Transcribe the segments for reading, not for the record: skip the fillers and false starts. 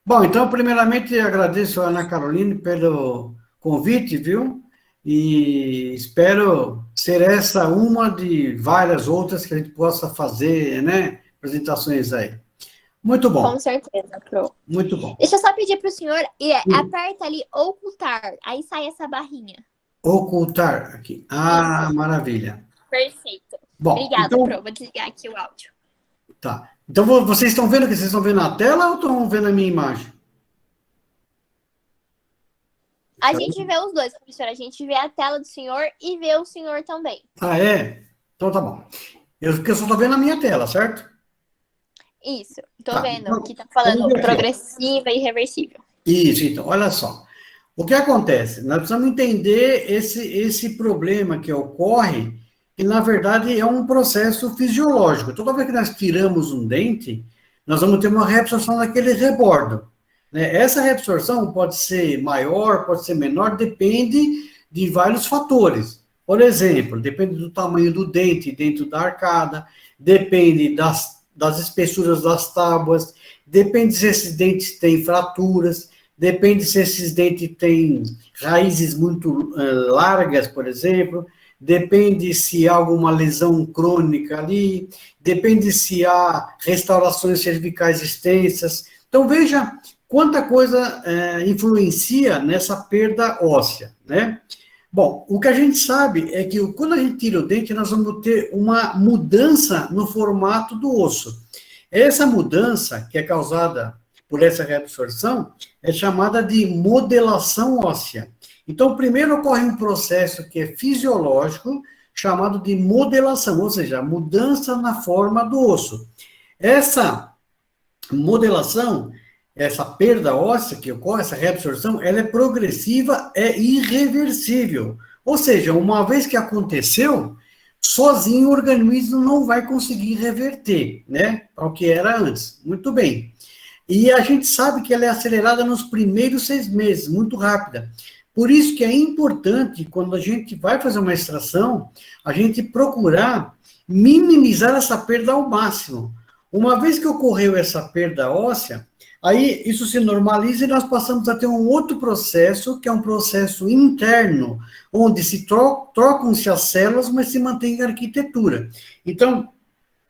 Bom, então, primeiramente, agradeço a Ana Carolina pelo convite, viu? E espero ser essa uma de várias outras que a gente possa fazer, né? Apresentações aí. Muito bom, Com certeza, Pro. muito bom. Deixa eu só pedir pro senhor e Sim. aperta ali ocultar. Aí sai essa barrinha. Ocultar aqui. Isso. Ah, maravilha. Perfeito. Bom, Obrigada, Pro. então, Vou desligar aqui o áudio. tá. Então, vocês estão vendo que vocês estão vendo a tela ou estão vendo a minha imagem? A gente vê os dois, professora. A gente vê a tela do senhor e vê o senhor também. Ah, é? Então tá bom. Porque eu só estou vendo a minha tela, certo? Isso. Tô Tá. vendo Então, que tá vamos falando ver aqui, ó. progressiva e reversível. Isso, então, olha só. O que acontece? Nós precisamos entender esse problema que ocorre, que na verdade é um processo fisiológico. Toda vez que nós tiramos um dente, nós vamos ter uma reabsorção daquele rebordo, né? Essa reabsorção pode ser maior, pode ser menor, depende de vários fatores. Por exemplo, depende do tamanho do dente dentro da arcada, depende das espessuras das tábuas, depende se esses dentes têm fraturas, depende se esses dentes têm raízes muito largas, por exemplo, depende se há alguma lesão crônica ali, depende se há restaurações cervicais extensas. Então, veja quanta coisa influencia nessa perda óssea, né? Bom, o que a gente sabe é que quando a gente tira o dente, nós vamos ter uma mudança no formato do osso. Essa mudança, que é causada por essa reabsorção, é chamada de modelação óssea. Então, primeiro ocorre um processo que é fisiológico, chamado de modelação, ou seja, mudança na forma do osso. Essa modelação, essa perda óssea que ocorre, essa reabsorção, ela é progressiva, é irreversível. Ou seja, uma vez que aconteceu, sozinho o organismo não vai conseguir reverter, né, ao que era antes. Muito bem. E a gente sabe que ela é acelerada nos primeiros 6 meses, muito rápida. Por isso que é importante, quando a gente vai fazer uma extração, a gente procurar minimizar essa perda ao máximo. Uma vez que ocorreu essa perda óssea, aí isso se normaliza e nós passamos a ter um outro processo, que é um processo interno, onde se trocam-se as células, mas se mantém a arquitetura. Então,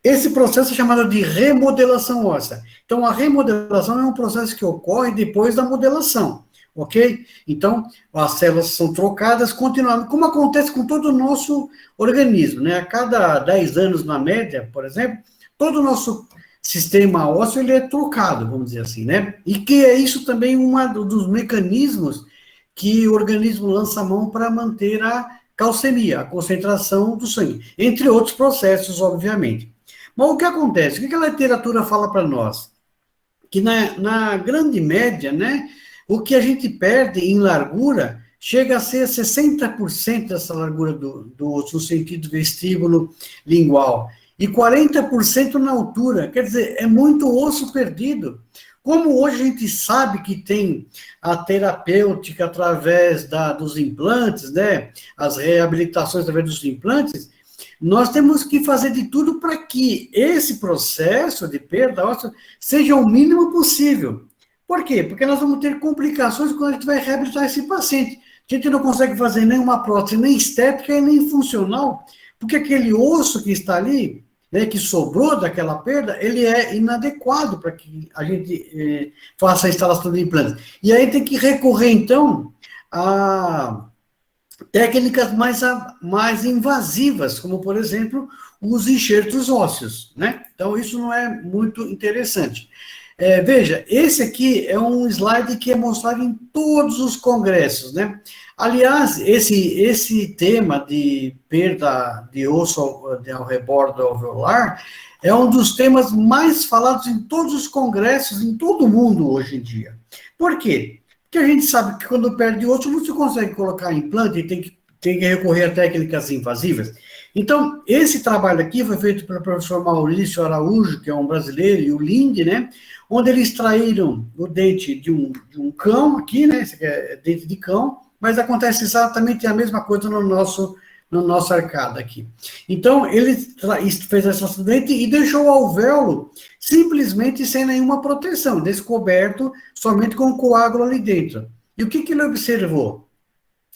esse processo é chamado de remodelação óssea. Então, a remodelação é um processo que ocorre depois da modelação, ok? Então, as células são trocadas continuamente, como acontece com todo o nosso organismo, né? A cada 10 anos, na média, por exemplo, todo o nosso sistema ósseo ele é trocado, vamos dizer assim, né? E que é isso também um dos mecanismos que o organismo lança a mão para manter a calcemia, a concentração do sangue, entre outros processos, obviamente. Mas o que acontece? O que a literatura fala para nós? Que na grande média, né, o que a gente perde em largura chega a ser 60% dessa largura do osso, no sentido vestíbulo lingual, e 40% na altura. Quer dizer, é muito osso perdido. Como hoje a gente sabe que tem a terapêutica através dos implantes, né, as reabilitações através dos implantes, nós temos que fazer de tudo para que esse processo de perda óssea seja o mínimo possível. Por quê? Porque nós vamos ter complicações quando a gente vai reabilitar esse paciente. A gente não consegue fazer nenhuma prótese, nem estética e nem funcional, porque aquele osso que está ali, né, que sobrou daquela perda, ele é inadequado para que a gente faça a instalação de implantes. E aí tem que recorrer, então, a técnicas mais invasivas, como, por exemplo, os enxertos ósseos, né? Então, isso não é muito interessante. Veja, esse aqui é um slide que é mostrado em todos os congressos, né? Aliás, esse tema de perda de osso ao rebordo alveolar é um dos temas mais falados em todos os congressos, em todo o mundo hoje em dia. Por quê? Porque a gente sabe que quando perde osso, não se consegue colocar implante e tem que recorrer a técnicas invasivas. Então, esse trabalho aqui foi feito pelo professor Maurício Araújo, que é um brasileiro, e o Linde, né? Onde eles extraíram o dente de um cão aqui, né? Esse aqui é dente de cão, mas acontece exatamente a mesma coisa na nossa arcada aqui. Então, ele fez esse acidente e deixou o alvéolo simplesmente sem nenhuma proteção, descoberto somente com coágulo ali dentro. E o que ele observou?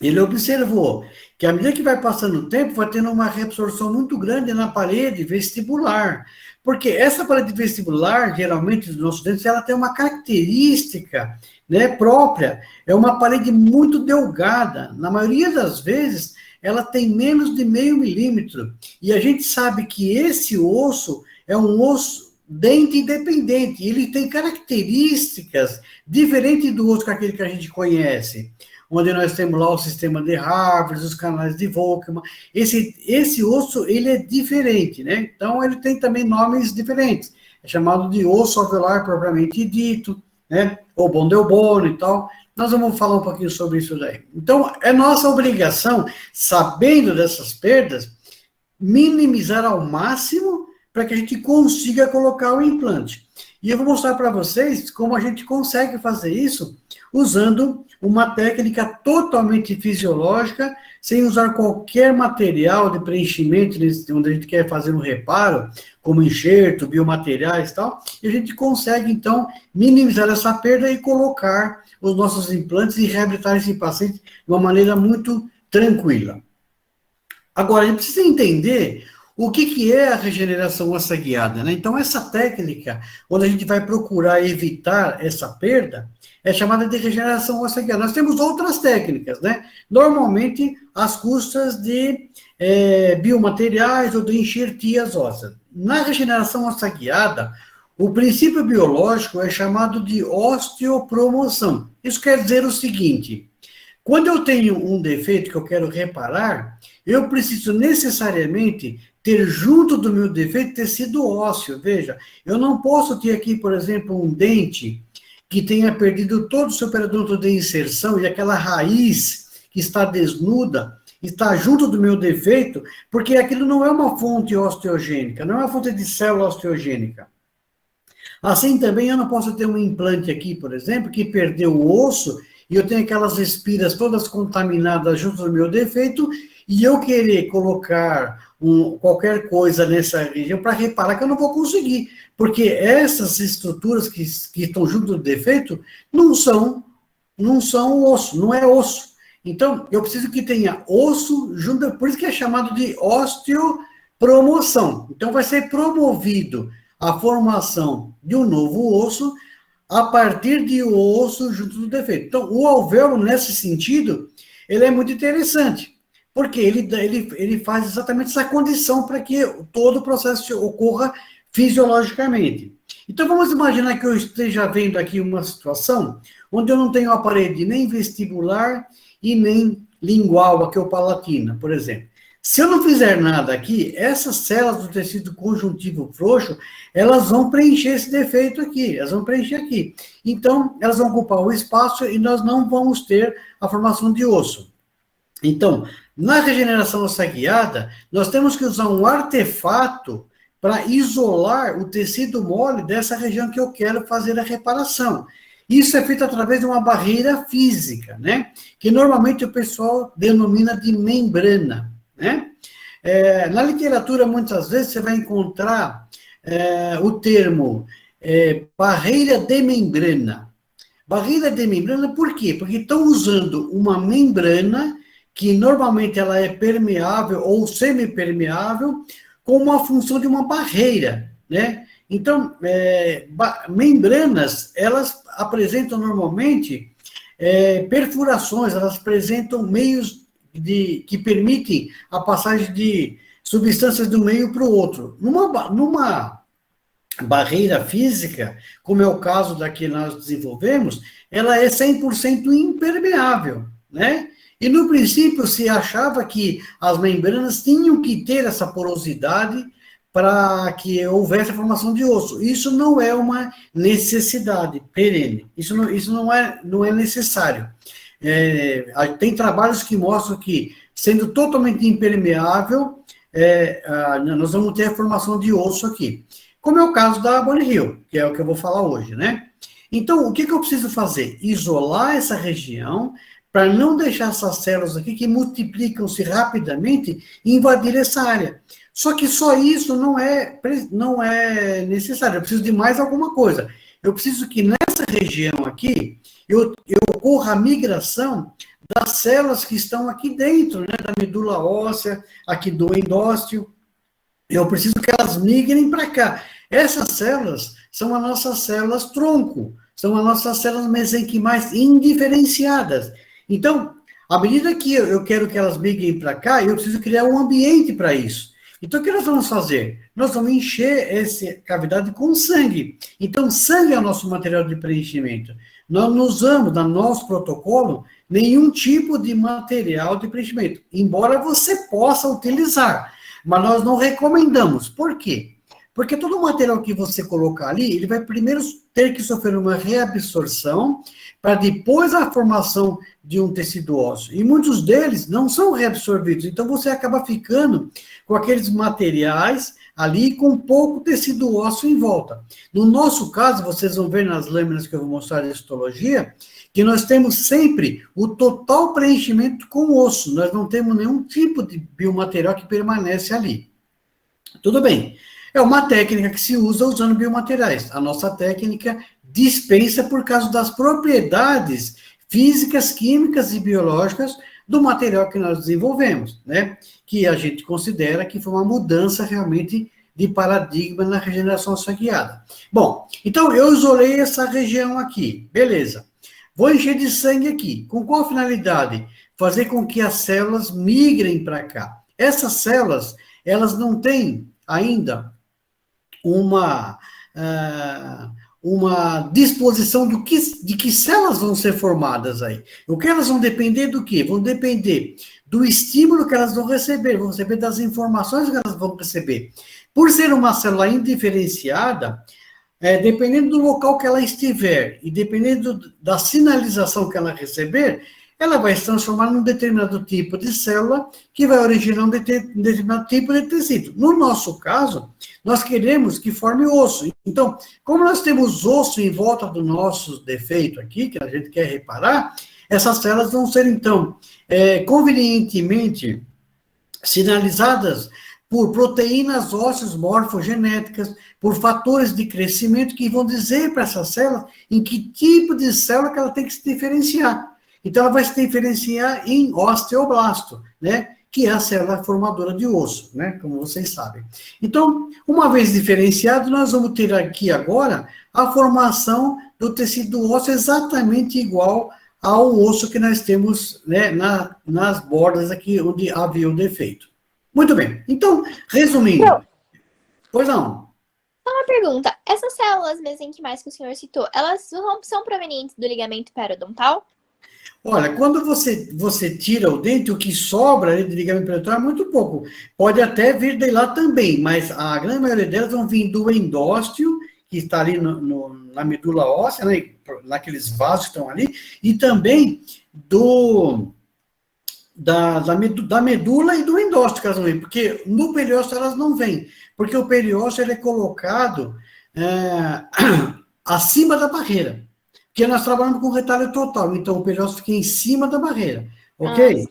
Ele observou que, à medida que vai passando o tempo, vai tendo uma reabsorção muito grande na parede vestibular. Porque essa parede vestibular, geralmente, dos nossos dentes, ela tem uma característica, né, própria. É uma parede muito delgada. Na maioria das vezes, ela tem menos de 0,5 milímetro. E a gente sabe que esse osso é um osso dente independente. Ele tem características diferentes do osso que aquele que a gente conhece, onde nós temos lá o sistema de Harvard, os canais de Volkmann. Esse osso, ele é diferente, né? Então, ele tem também nomes diferentes. É chamado de osso alveolar propriamente dito, né? Ou Bondelbone e tal. Nós vamos falar um pouquinho sobre isso daí. Então, é nossa obrigação, sabendo dessas perdas, minimizar ao máximo para que a gente consiga colocar o implante. E eu vou mostrar para vocês como a gente consegue fazer isso usando uma técnica totalmente fisiológica, sem usar qualquer material de preenchimento, onde a gente quer fazer um reparo, como enxerto, biomateriais e tal, e a gente consegue, então, minimizar essa perda e colocar os nossos implantes e reabilitar esse paciente de uma maneira muito tranquila. Agora, a gente precisa entender o que é a regeneração óssea guiada, né? Então, essa técnica, onde a gente vai procurar evitar essa perda, é chamada de regeneração óssea guiada. Nós temos outras técnicas, né? Normalmente, às custas de biomateriais ou de enxertias ósseas. Na regeneração óssea guiada, o princípio biológico é chamado de osteopromoção. Isso quer dizer o seguinte: quando eu tenho um defeito que eu quero reparar, eu preciso necessariamente ter junto do meu defeito tecido ósseo. Veja, eu não posso ter aqui, por exemplo, um dente que tenha perdido todo o seu periodonto de inserção e aquela raiz que está desnuda, está junto do meu defeito, porque aquilo não é uma fonte osteogênica, não é uma fonte de célula osteogênica. Assim também eu não posso ter um implante aqui, por exemplo, que perdeu o osso e eu tenho aquelas espiras todas contaminadas junto do meu defeito e eu querer colocar qualquer coisa nessa região para reparar que eu não vou conseguir, porque essas estruturas que estão junto do defeito não são osso, não é osso. Então, eu preciso que tenha osso junto, por isso que é chamado de osteopromoção. Então, vai ser promovido a formação de um novo osso a partir de osso junto do defeito. Então, o alvéolo, nesse sentido, ele é muito interessante, porque ele faz exatamente essa condição para que todo o processo ocorra fisiologicamente. Então, vamos imaginar que eu esteja vendo aqui uma situação onde eu não tenho a parede nem vestibular e nem lingual, aqui ou palatina, por exemplo. Se eu não fizer nada aqui, essas células do tecido conjuntivo frouxo, elas vão preencher esse defeito aqui, elas vão preencher aqui. Então, elas vão ocupar o espaço e nós não vamos ter a formação de osso. Então, na regeneração óssea guiada, nós temos que usar um artefato para isolar o tecido mole dessa região que eu quero fazer a reparação. Isso é feito através de uma barreira física, né? Que normalmente o pessoal denomina de membrana, né? Na literatura, muitas vezes, você vai encontrar o termo barreira de membrana. Barreira de membrana, por quê? Porque estão usando uma membrana que normalmente ela é permeável ou semipermeável, com uma função de uma barreira, né? Então, membranas, elas apresentam normalmente perfurações, elas apresentam meios que permitem a passagem de substâncias de um meio para o outro. Numa barreira física, como é o caso da que nós desenvolvemos, ela é 100% impermeável, né? E no princípio se achava que as membranas tinham que ter essa porosidade para que houvesse a formação de osso. Isso não é uma necessidade perene, isso não é necessário. Tem trabalhos que mostram que, sendo totalmente impermeável, nós vamos ter a formação de osso aqui. Como é o caso da Bonnie Hill, que é o que eu vou falar hoje, né? Então, o que eu preciso fazer? Isolar essa região para não deixar essas células aqui que multiplicam-se rapidamente invadir essa área. Só que só isso não é necessário, eu preciso de mais alguma coisa. Eu preciso que nessa região aqui, eu ocorra a migração das células que estão aqui dentro, né, da medula óssea, aqui do endósteo. Eu preciso que elas migrem para cá. Essas células são as nossas células tronco, são as nossas células mesenquimais indiferenciadas. Então, à medida que eu quero que elas migrem para cá, eu preciso criar um ambiente para isso. Então, o que nós vamos fazer? Nós vamos encher essa cavidade com sangue. Então, sangue é o nosso material de preenchimento. Nós não usamos, no nosso protocolo, nenhum tipo de material de preenchimento, embora você possa utilizar, mas nós não recomendamos. Por quê? Porque todo o material que você colocar ali, ele vai primeiro ter que sofrer uma reabsorção, para depois a formação de um tecido ósseo. E muitos deles não são reabsorvidos, então você acaba ficando com aqueles materiais ali com pouco tecido ósseo em volta. No nosso caso, vocês vão ver nas lâminas que eu vou mostrar de histologia, que nós temos sempre o total preenchimento com osso, nós não temos nenhum tipo de biomaterial que permanece ali. Tudo bem, é uma técnica que se usa usando biomateriais. A nossa técnica dispensa por causa das propriedades físicas, químicas e biológicas do material que nós desenvolvemos, né? Que a gente considera que foi uma mudança realmente de paradigma na regeneração óssea guiada. Bom, então eu isolei essa região aqui, beleza. Vou encher de sangue aqui. Com qual finalidade? Fazer com que as células migrem para cá. Essas células, elas não têm ainda uma disposição de que células vão ser formadas aí. O que elas vão depender do quê? Vão depender do estímulo que elas vão receber das informações que elas vão receber. Por ser uma célula indiferenciada, dependendo do local que ela estiver e dependendo da sinalização que ela receber, ela vai se transformar num determinado tipo de célula que vai originar um determinado tipo de tecido. No nosso caso, nós queremos que forme osso. Então, como nós temos osso em volta do nosso defeito aqui, que a gente quer reparar, essas células vão ser, então, convenientemente sinalizadas por proteínas ósseas morfogenéticas, por fatores de crescimento que vão dizer para essa célula em que tipo de célula que ela tem que se diferenciar. Então, ela vai se diferenciar em osteoblasto, né? Que é a célula formadora de osso, né? Como vocês sabem. Então, uma vez diferenciado, nós vamos ter aqui agora a formação do tecido ósseo exatamente igual ao osso que nós temos, né, nas bordas aqui onde havia o defeito. Muito bem. Então, resumindo. Pois não. Uma pergunta. Essas células mesenquimais que o senhor citou, elas são provenientes do ligamento periodontal? Olha, quando você tira o dente, o que sobra ali de ligamento periodontal é muito pouco. Pode até vir de lá também, mas a grande maioria delas vão vir do endósteo, que está ali na medula óssea, né, naqueles vasos que estão ali, e também da medula e do endósteo, que elas não vêm, porque no periósteo elas não vêm, porque o periósteo ele é colocado acima da barreira. Porque nós trabalhamos com retalho total, então o periósteo fica em cima da barreira, ok?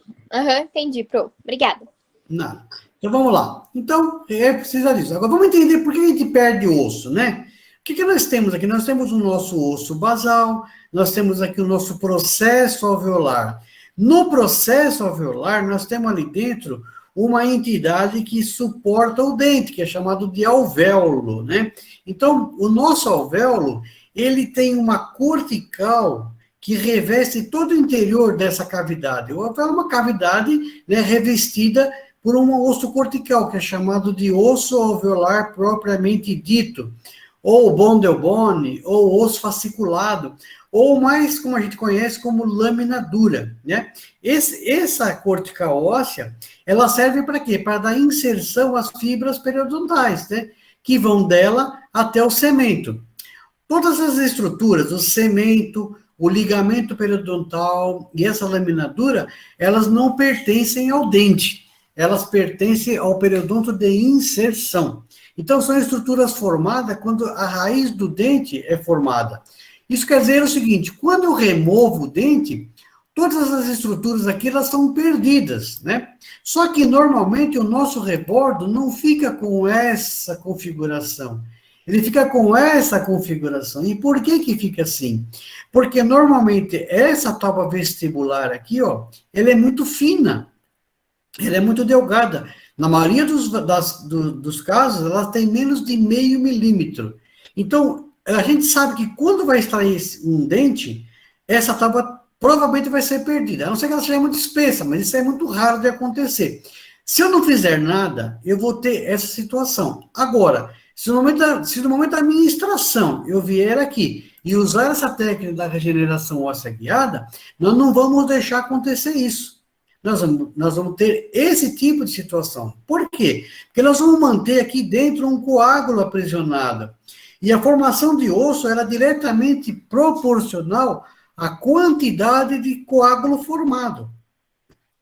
Entendi, Pro. Obrigada. Nada. Então vamos lá. Então, precisa disso. Agora vamos entender por que a gente perde osso, né? O que nós temos aqui? Nós temos o nosso osso basal, nós temos aqui o nosso processo alveolar. No processo alveolar, nós temos ali dentro uma entidade que suporta o dente, que é chamado de alvéolo, né? Então, o nosso alvéolo, ele tem uma cortical que reveste todo o interior dessa cavidade. O alvéolo é uma cavidade, né, revestida por um osso cortical, que é chamado de osso alveolar propriamente dito, ou bone, ou osso fasciculado, ou mais, como a gente conhece, como lâmina dura, né? Essa cortical óssea, ela serve para quê? Para dar inserção às fibras periodontais, né? Que vão dela até o cemento. Todas as estruturas, o cemento, o ligamento periodontal e essa lâmina dura, elas não pertencem ao dente, elas pertencem ao periodonto de inserção. Então, são estruturas formadas quando a raiz do dente é formada. Isso quer dizer o seguinte, quando eu removo o dente, todas as estruturas aqui, elas são perdidas, né? Só que, normalmente, o nosso rebordo não fica com essa configuração. Ele fica com essa configuração. E por que que fica assim? Porque, normalmente, essa tábua vestibular aqui, ó, ela é muito fina. Ela é muito delgada. Na maioria dos casos, ela tem menos de 0,5 milímetro. Então, a gente sabe que quando vai extrair um dente, essa tábua provavelmente vai ser perdida. A não ser que ela seja muito espessa, mas isso é muito raro de acontecer. Se eu não fizer nada, eu vou ter essa situação. Agora, se no momento da minha extração eu vier aqui e usar essa técnica da regeneração óssea guiada, nós não vamos deixar acontecer isso. Nós vamos ter esse tipo de situação. Por quê? Porque nós vamos manter aqui dentro um coágulo aprisionado. E a formação de osso era diretamente proporcional à quantidade de coágulo formado.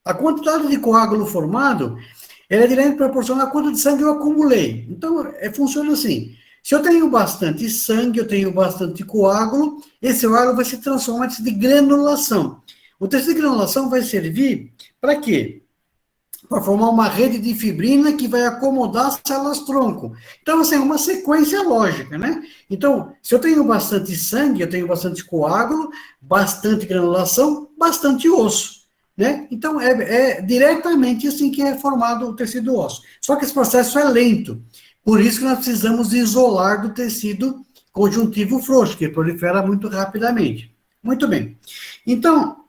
A quantidade de coágulo formado é diretamente proporcional à quantidade de sangue que eu acumulei. Então, funciona assim. Se eu tenho bastante sangue, eu tenho bastante coágulo, esse coágulo vai se transformar em granulação. O tecido de granulação vai servir para quê? Para formar uma rede de fibrina que vai acomodar as células-tronco. Então, assim, é uma sequência lógica, né? Então, se eu tenho bastante sangue, eu tenho bastante coágulo, bastante granulação, bastante osso, né? Então, é diretamente assim que é formado o tecido ósseo. Só que esse processo é lento. Por isso que nós precisamos isolar do tecido conjuntivo frouxo, que prolifera muito rapidamente. Muito bem. Então,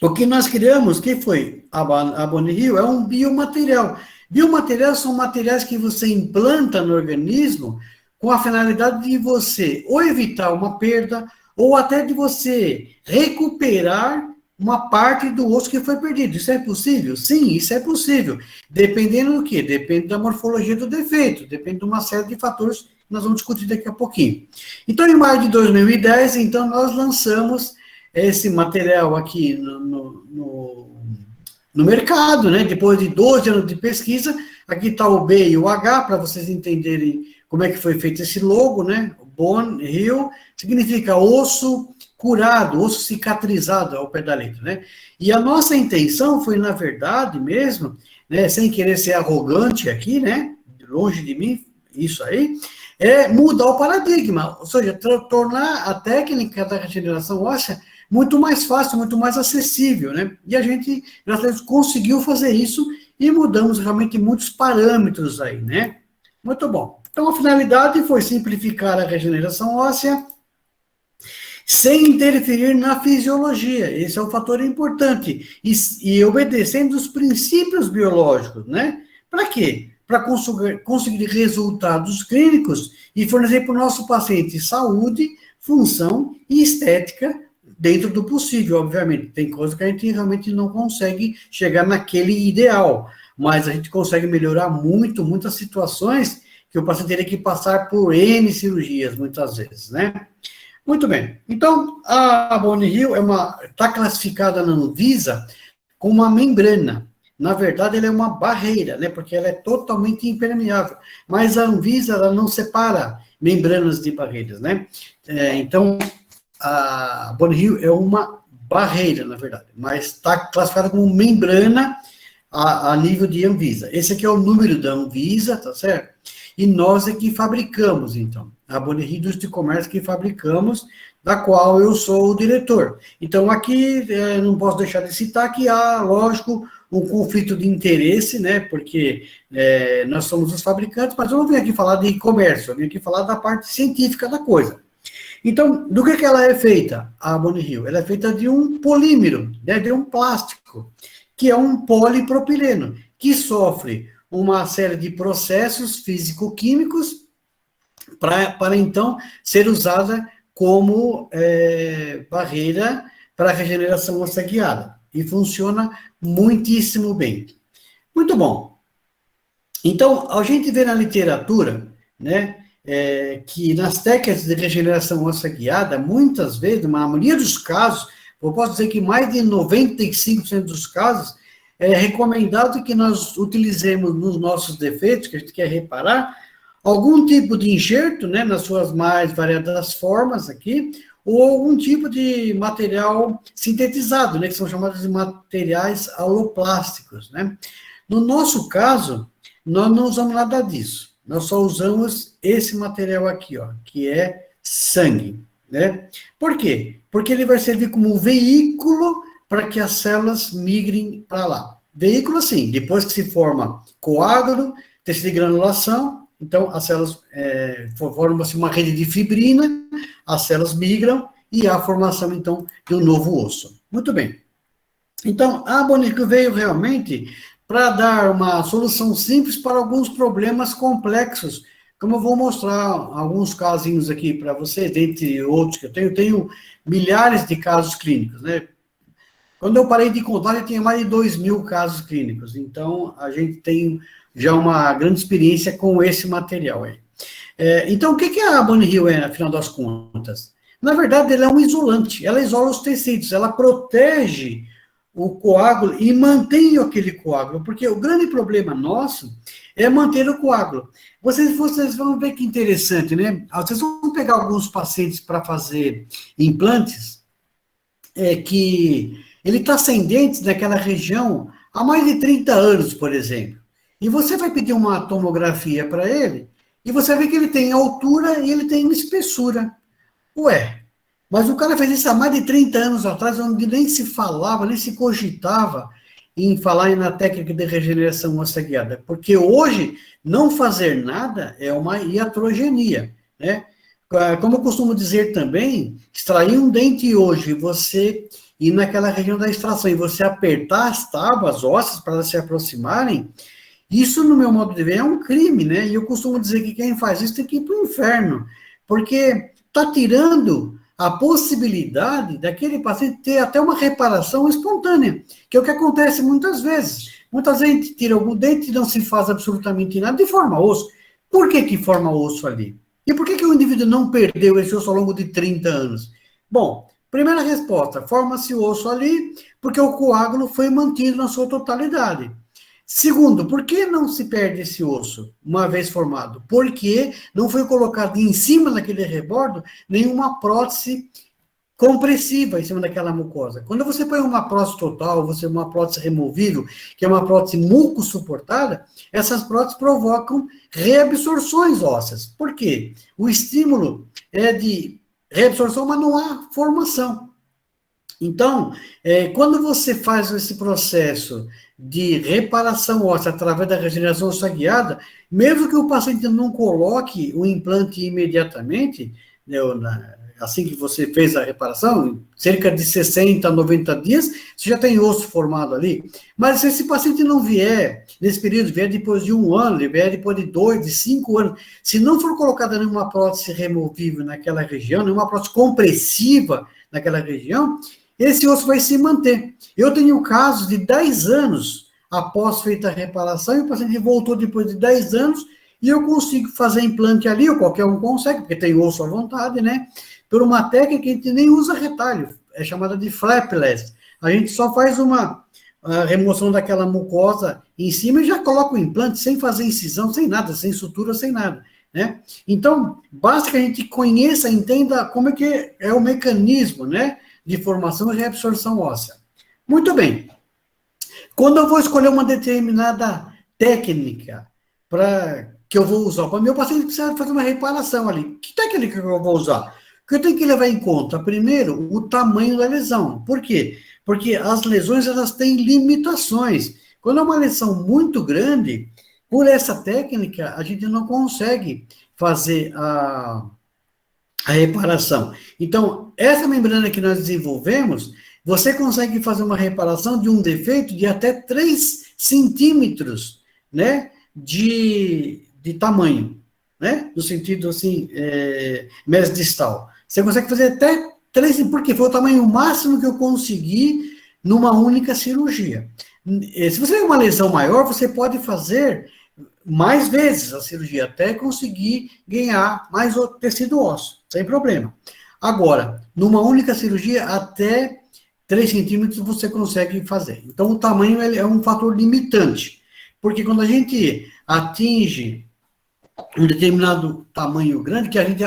o que nós criamos, que foi a Bone Hill, é um biomaterial. Biomateriais são materiais que você implanta no organismo com a finalidade de você ou evitar uma perda, ou até de você recuperar uma parte do osso que foi perdido. Isso é possível? Sim, isso é possível. Dependendo do quê? Depende da morfologia do defeito, depende de uma série de fatores que nós vamos discutir daqui a pouquinho. Então, em maio de 2010, então, nós lançamos esse material aqui no mercado, né? Depois de 12 anos de pesquisa, aqui está o B e o H, para vocês entenderem como é que foi feito esse logo, né? Bone Hill significa osso curado, osso cicatrizado ao pé da letra, né? E a nossa intenção foi, na verdade mesmo, né, sem querer ser arrogante aqui, né? Longe de mim, isso aí, é mudar o paradigma, ou seja, tornar a técnica da regeneração óssea muito mais fácil, muito mais acessível, né? E a gente, graças a Deus, conseguiu fazer isso e mudamos realmente muitos parâmetros aí, né? Muito bom. Então, a finalidade foi simplificar a regeneração óssea sem interferir na fisiologia. Esse é um fator importante. E obedecendo os princípios biológicos, né? Para quê? Para conseguir resultados clínicos e fornecer para o nosso paciente saúde, função e estética dentro do possível, obviamente. Tem coisa que a gente realmente não consegue chegar naquele ideal, mas a gente consegue melhorar muitas situações que o paciente teria que passar por N cirurgias, muitas vezes, né? Muito bem. Então, a Bone Hill está classificada na Anvisa como uma membrana. Na verdade, ela é uma barreira, né? Porque ela é totalmente impermeável. Mas a Anvisa, ela não separa membranas de barreiras, né? Então, a Bone Hill é uma barreira, na verdade, mas está classificada como membrana a nível de Anvisa. Esse aqui é o número da Anvisa, tá certo? E nós é que fabricamos, então. A Bone Hill Indústria de Comércio que fabricamos, da qual eu sou o diretor. Então, aqui, não posso deixar de citar que há, lógico, um conflito de interesse, né? Porque nós somos os fabricantes, mas eu não vim aqui falar de comércio, eu vim aqui falar da parte científica da coisa. Então, do que ela é feita, a Bone Hill? Ela é feita de um polímero, né, de um plástico, que é um polipropileno, que sofre uma série de processos físico-químicos para então, ser usada como barreira para a regeneração óssea guiada. E funciona muitíssimo bem. Muito bom. Então, a gente vê na literatura, né, que nas técnicas de regeneração óssea guiada, muitas vezes, na maioria dos casos, eu posso dizer que mais de 95% dos casos, é recomendado que nós utilizemos nos nossos defeitos, que a gente quer reparar, algum tipo de enxerto, né, nas suas mais variadas formas aqui, ou algum tipo de material sintetizado, né, que são chamados de materiais aloplásticos, né? No nosso caso, nós não usamos nada disso. Nós só usamos esse material aqui, ó, que é sangue, né? Por quê? Porque ele vai servir como um veículo para que as células migrem para lá. Veículo, assim, depois que se forma coágulo, tecido de granulação, então as células formam-se uma rede de fibrina, as células migram e há a formação, então, de um novo osso. Muito bem. Então, a Bonickel veio realmente para dar uma solução simples para alguns problemas complexos, como eu vou mostrar alguns casinhos aqui para vocês, dentre outros que eu tenho milhares de casos clínicos, né? Quando eu parei de contar, eu tinha mais de 2.000 casos clínicos, então a gente tem já uma grande experiência com esse material aí. Então, o que a Bonickel é, afinal das contas? Na verdade, ela é um isolante, ela isola os tecidos, ela protege o coágulo e mantém aquele coágulo, porque o grande problema nosso é manter o coágulo. Vocês vão ver que interessante, né? Vocês vão pegar alguns pacientes para fazer implantes, que ele está sem dentes naquela região há mais de 30 anos, por exemplo. E você vai pedir uma tomografia para ele, e você vê que ele tem altura e ele tem espessura. Ué, mas o cara fez isso há mais de 30 anos atrás, onde nem se falava, nem se cogitava em falar na técnica de regeneração óssea guiada, porque hoje não fazer nada é uma iatrogenia, né? Como eu costumo dizer também, extrair um dente hoje, você ir naquela região da extração e você apertar as tábuas ósseas para elas se aproximarem, isso, no meu modo de ver, é um crime, né? E eu costumo dizer que quem faz isso tem que ir para o inferno, porque está tirando a possibilidade daquele paciente ter até uma reparação espontânea, que é o que acontece muitas vezes. Muitas vezes tira algum dente e não se faz absolutamente nada e forma osso. Por que forma osso ali? E por que o indivíduo não perdeu esse osso ao longo de 30 anos? Bom, primeira resposta, forma-se o osso ali porque o coágulo foi mantido na sua totalidade. Segundo, por que não se perde esse osso, uma vez formado? Porque não foi colocado em cima daquele rebordo nenhuma prótese compressiva em cima daquela mucosa. Quando você põe uma prótese total, você uma prótese removível, que é uma prótese muco-suportada, essas próteses provocam reabsorções ósseas. Por quê? O estímulo é de reabsorção, mas não há formação. Então, quando você faz esse processo de reparação óssea através da regeneração óssea guiada, mesmo que o paciente não coloque o implante imediatamente, né, assim que você fez a reparação, cerca de 60 a 90 dias, você já tem osso formado ali. Mas se esse paciente não vier, nesse período, vier depois de 1 ano, vier depois de 2, de 5 anos, se não for colocada nenhuma prótese removível naquela região, nenhuma prótese compressiva naquela região, esse osso vai se manter. Eu tenho casos de 10 anos após feita a reparação, e o paciente voltou depois de 10 anos, e eu consigo fazer implante ali, ou qualquer um consegue, porque tem osso à vontade, né? Por uma técnica que a gente nem usa retalho, é chamada de flapless. A gente só faz uma remoção daquela mucosa em cima e já coloca o implante sem fazer incisão, sem nada, sem sutura, sem nada, né? Então, basta que a gente conheça, entenda como é que é o mecanismo, né, de formação e reabsorção óssea. Muito bem. Quando eu vou escolher uma determinada técnica que eu vou usar, para o meu paciente precisa fazer uma reparação ali, que técnica que eu vou usar? O que eu tenho que levar em conta? Primeiro, o tamanho da lesão. Por quê? Porque as lesões, elas têm limitações. Quando é uma lesão muito grande, por essa técnica, a gente não consegue fazer a reparação. Então, essa membrana que nós desenvolvemos, você consegue fazer uma reparação de um defeito de até 3 centímetros, né, de tamanho, né, no sentido, assim, mesodistal. Você consegue fazer até 3, porque foi o tamanho máximo que eu consegui numa única cirurgia. Se você tem uma lesão maior, você pode fazer mais vezes a cirurgia, até conseguir ganhar mais tecido ósseo, sem problema. Agora, numa única cirurgia, até 3 centímetros você consegue fazer. Então, o tamanho é um fator limitante, porque quando a gente atinge um determinado tamanho grande, que a gente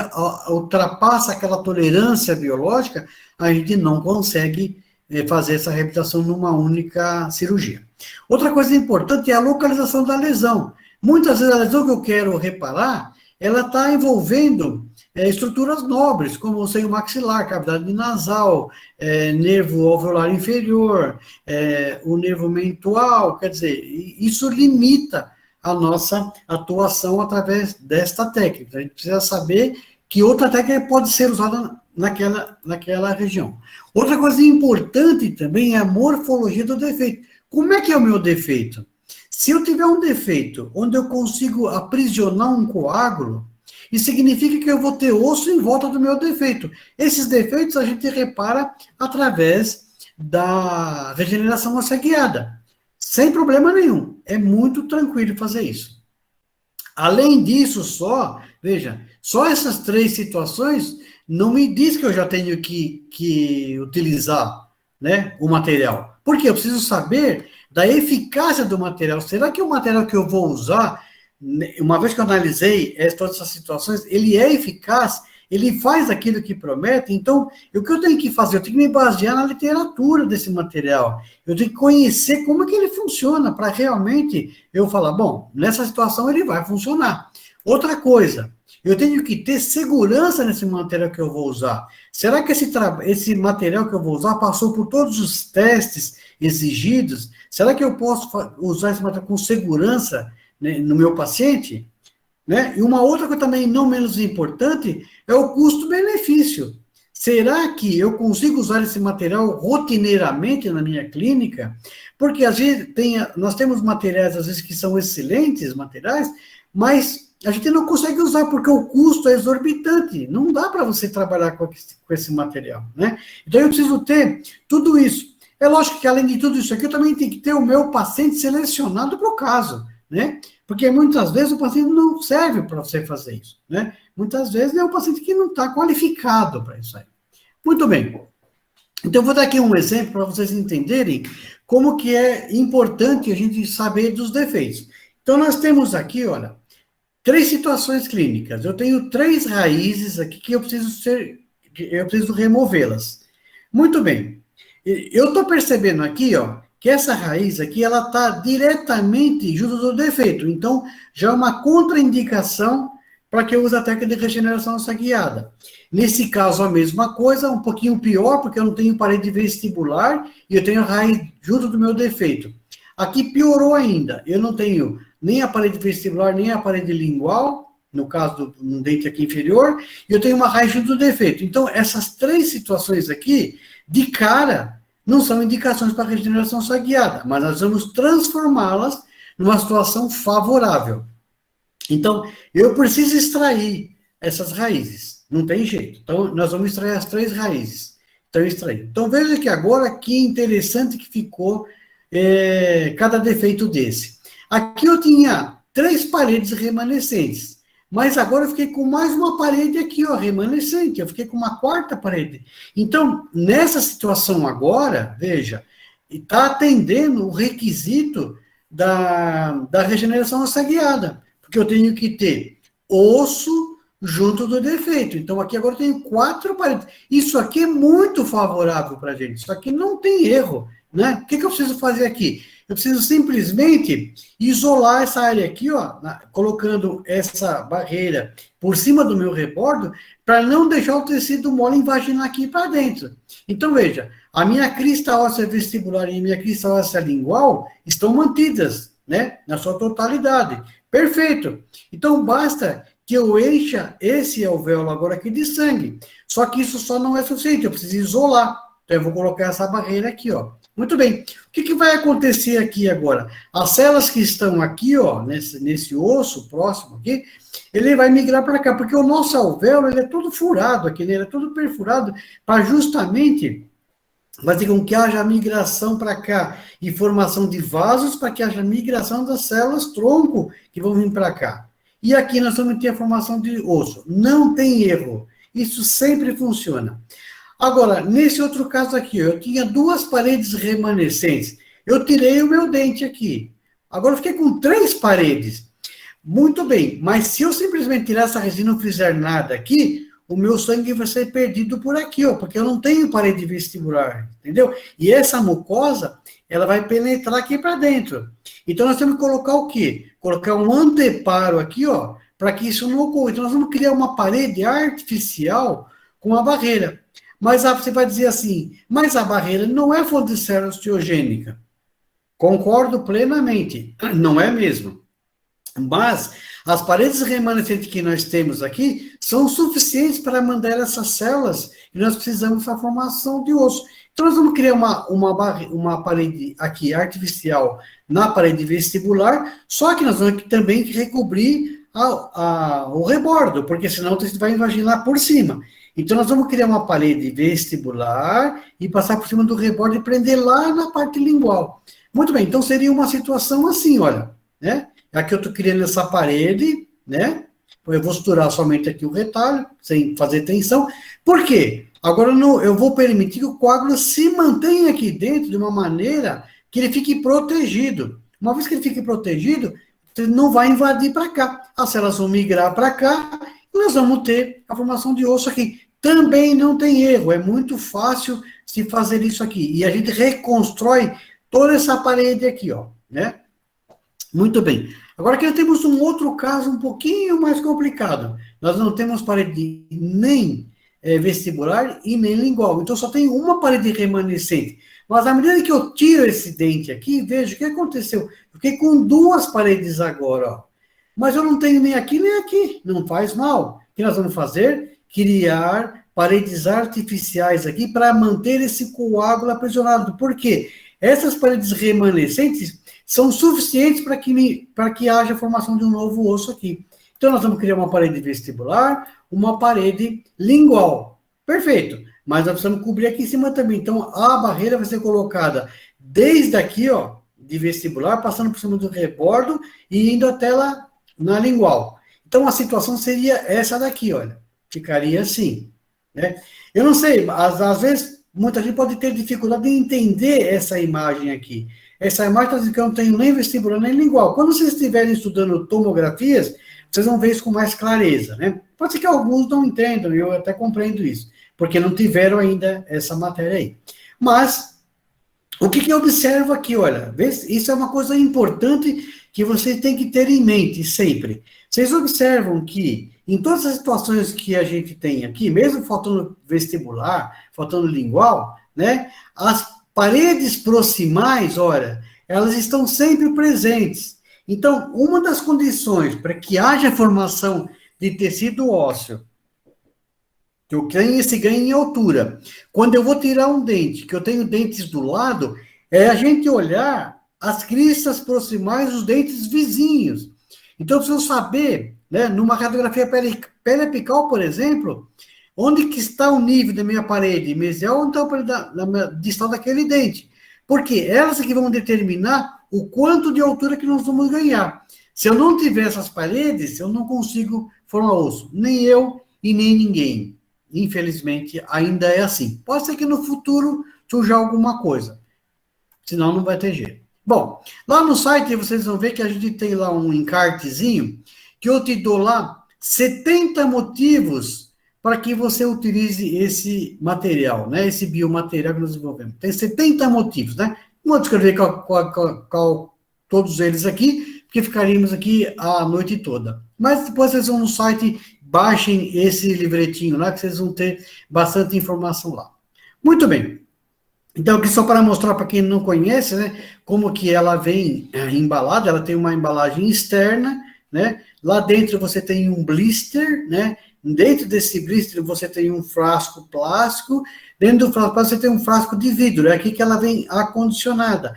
ultrapassa aquela tolerância biológica, a gente não consegue fazer essa reabilitação numa única cirurgia. Outra coisa importante é a localização da lesão. Muitas vezes a lesão que eu quero reparar, ela está envolvendo estruturas nobres, como o seio maxilar, cavidade nasal, nervo alveolar inferior, o nervo mental, quer dizer, isso limita a nossa atuação através desta técnica. A gente precisa saber que outra técnica pode ser usada naquela região. Outra coisa importante também é a morfologia do defeito. Como é que é o meu defeito? Se eu tiver um defeito onde eu consigo aprisionar um coágulo, isso significa que eu vou ter osso em volta do meu defeito. Esses defeitos a gente repara através da regeneração óssea guiada. Sem problema nenhum. É muito tranquilo fazer isso. Além disso, veja, só essas 3 situações não me diz que eu já tenho que utilizar, né, o material. Porque eu preciso saber da eficácia do material. Será que o material que eu vou usar, uma vez que eu analisei todas essas situações, ele é eficaz? Ele faz aquilo que promete? Então, o que eu tenho que fazer? Eu tenho que me basear na literatura desse material. Eu tenho que conhecer como é que ele funciona, para realmente eu falar, bom, nessa situação ele vai funcionar. Outra coisa, eu tenho que ter segurança nesse material que eu vou usar. Será que esse material que eu vou usar passou por todos os testes exigidos? Será que eu posso usar esse material com segurança, né, no meu paciente? Né? E uma outra coisa também não menos importante é o custo-benefício. Será que eu consigo usar esse material rotineiramente na minha clínica? Porque às vezes nós temos materiais às vezes que são excelentes materiais, mas a gente não consegue usar porque o custo é exorbitante. Não dá para você trabalhar com esse material, né? Então eu preciso ter tudo isso. É lógico que além de tudo isso aqui, eu também tenho que ter o meu paciente selecionado para o caso, né? Porque muitas vezes o paciente não serve para você fazer isso, né? Muitas vezes é um paciente que não está qualificado para isso aí. Muito bem. Então, eu vou dar aqui um exemplo para vocês entenderem como que é importante a gente saber dos defeitos. Então, nós temos aqui, olha, 3 situações clínicas. Eu tenho 3 raízes aqui que eu preciso removê-las. Muito bem. Eu estou percebendo aqui, ó, que essa raiz aqui, ela está diretamente junto do defeito. Então, já é uma contraindicação para que eu use a técnica de regeneração óssea guiada. Nesse caso, a mesma coisa, um pouquinho pior, porque eu não tenho parede vestibular e eu tenho a raiz junto do meu defeito. Aqui piorou ainda. Eu não tenho nem a parede vestibular, nem a parede lingual, no caso do dente aqui inferior, e eu tenho uma raiz junto do defeito. Então, essas 3 situações aqui, de cara, não são indicações para regeneração óssea guiada, mas nós vamos transformá-las numa situação favorável. Então, eu preciso extrair essas raízes, não tem jeito. Então, nós vamos extrair as 3 raízes. Então, extrair. Então, veja que agora, que interessante que ficou cada defeito desse. Aqui eu tinha 3 paredes remanescentes, mas agora eu fiquei com mais uma parede aqui, ó, remanescente, eu fiquei com uma 4ª parede. Então, nessa situação agora, veja, está atendendo o requisito da regeneração óssea guiada, porque eu tenho que ter osso junto do defeito. Então, aqui agora eu tenho 4 paredes. Isso aqui é muito favorável para a gente, isso aqui não tem erro, né? O que eu preciso fazer aqui? Eu preciso simplesmente isolar essa área aqui, ó, colocando essa barreira por cima do meu rebordo, para não deixar o tecido mole invaginar aqui para dentro. Então, veja, a minha crista óssea vestibular e a minha crista óssea lingual estão mantidas, né, na sua totalidade. Perfeito. Então, basta que eu encha esse alvéolo agora aqui de sangue. Só que isso só não é suficiente, eu preciso isolar. Então, eu vou colocar essa barreira aqui, ó. Muito bem. O que vai acontecer aqui agora? As células que estão aqui, ó, nesse osso próximo aqui, ele vai migrar para cá, porque o nosso alvéolo, ele é todo furado aqui, né? Ele é todo perfurado para justamente fazer com que haja migração para cá e formação de vasos, para que haja migração das células tronco que vão vir para cá. E aqui nós vamos ter a formação de osso. Não tem erro. Isso sempre funciona. Agora, nesse outro caso aqui, eu tinha 2 paredes remanescentes. Eu tirei o meu dente aqui. Agora eu fiquei com 3 paredes. Muito bem, mas se eu simplesmente tirar essa resina e não fizer nada aqui, o meu sangue vai ser perdido por aqui, ó, porque eu não tenho parede vestibular, entendeu? E essa mucosa, ela vai penetrar aqui para dentro. Então, nós temos que colocar o quê? Colocar um anteparo aqui, ó, para que isso não ocorra. Então, nós vamos criar uma parede artificial com uma barreira. Mas você vai dizer assim, mas a barreira não é fonte de célula osteogênica. Concordo plenamente, não é mesmo. Mas as paredes remanescentes que nós temos aqui são suficientes para mandar essas células e nós precisamos da formação de osso. Então, nós vamos criar uma parede aqui artificial na parede vestibular, só que nós vamos também recobrir o rebordo, porque senão você vai imaginar por cima. Então, nós vamos criar uma parede vestibular e passar por cima do rebordo e prender lá na parte lingual. Muito bem, então seria uma situação assim, olha, né? Aqui eu estou criando essa parede, né? Eu vou suturar somente aqui o retalho, sem fazer tensão. Por quê? Agora eu vou permitir que o coágulo se mantenha aqui dentro de uma maneira que ele fique protegido. Uma vez que ele fique protegido, ele não vai invadir para cá. As células vão migrar para cá e nós vamos ter a formação de osso aqui. Também não tem erro, é muito fácil se fazer isso aqui. E a gente reconstrói toda essa parede aqui, ó, né? Muito bem. Agora aqui nós temos um outro caso um pouquinho mais complicado. Nós não temos parede nem vestibular e nem lingual. Então só tem uma parede remanescente. Mas à medida que eu tiro esse dente aqui, veja o que aconteceu. Eu fiquei com duas paredes agora, ó. Mas eu não tenho nem aqui nem aqui. Não faz mal. O que nós vamos fazer? Criar paredes artificiais aqui para manter esse coágulo aprisionado. Por quê? Essas paredes remanescentes são suficientes para que haja a formação de um novo osso aqui. Então, nós vamos criar uma parede vestibular, uma parede lingual. Perfeito. Mas nós precisamos cobrir aqui em cima também. Então, a barreira vai ser colocada desde aqui, ó, de vestibular, passando por cima do rebordo e indo até lá na lingual. Então, a situação seria essa daqui, olha. Ficaria assim, né? Eu não sei, às vezes, muita gente pode ter dificuldade de entender essa imagem aqui. Essa imagem está dizendo que eu não tenho nem vestibular nem lingual. Quando vocês estiverem estudando tomografias, vocês vão ver isso com mais clareza, né? Pode ser que alguns não entendam, eu até compreendo isso, porque não tiveram ainda essa matéria aí. Mas, o que eu observo aqui, olha, isso é uma coisa importante que vocês têm que ter em mente sempre. Vocês observam que, em todas as situações que a gente tem aqui, mesmo faltando vestibular, faltando lingual, né, as paredes proximais, olha, elas estão sempre presentes. Então, uma das condições para que haja formação de tecido ósseo, que eu tenho esse ganho em altura, quando eu vou tirar um dente, que eu tenho dentes do lado, é a gente olhar as cristas proximais dos dentes vizinhos. Então, eu preciso saber, né, numa radiografia periapical, por exemplo, onde que está o nível da minha parede mesial, onde está a parede distal daquele dente. Porque elas é que vão determinar o quanto de altura que nós vamos ganhar. Se eu não tiver essas paredes, eu não consigo formar osso. Nem eu e nem ninguém. Infelizmente, ainda é assim. Pode ser que no futuro surja alguma coisa. Senão, não vai ter jeito. Bom, lá no site vocês vão ver que a gente tem lá um encartezinho que eu te dou lá 70 motivos para que você utilize esse material, né? Esse biomaterial que nós desenvolvemos. Tem 70 motivos, né? Não vou descrever todos eles aqui, porque ficaríamos aqui a noite toda. Mas depois vocês vão no site, baixem esse livretinho lá, que vocês vão ter bastante informação lá. Muito bem. Então, aqui só para mostrar para quem não conhece, né, como que ela vem embalada, ela tem uma embalagem externa, né, lá dentro você tem um blister, né, dentro desse blister você tem um frasco plástico, dentro do frasco plástico você tem um frasco de vidro, é aqui que ela vem acondicionada.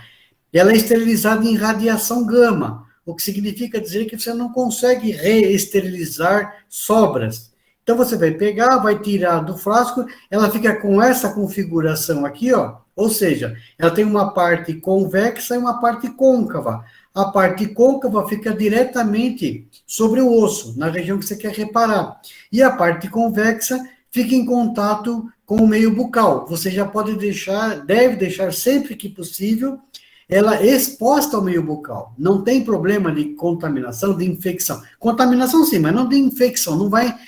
Ela é esterilizada em radiação gama, o que significa dizer que você não consegue reesterilizar sobras. Então, você vai pegar, vai tirar do frasco, ela fica com essa configuração aqui, ó, ou seja, ela tem uma parte convexa e uma parte côncava. A parte côncava fica diretamente sobre o osso, na região que você quer reparar. E a parte convexa fica em contato com o meio bucal. Você já pode deixar, deve deixar sempre que possível, ela é exposta ao meio bucal. Não tem problema de contaminação, de infecção. Contaminação sim, mas não de infecção.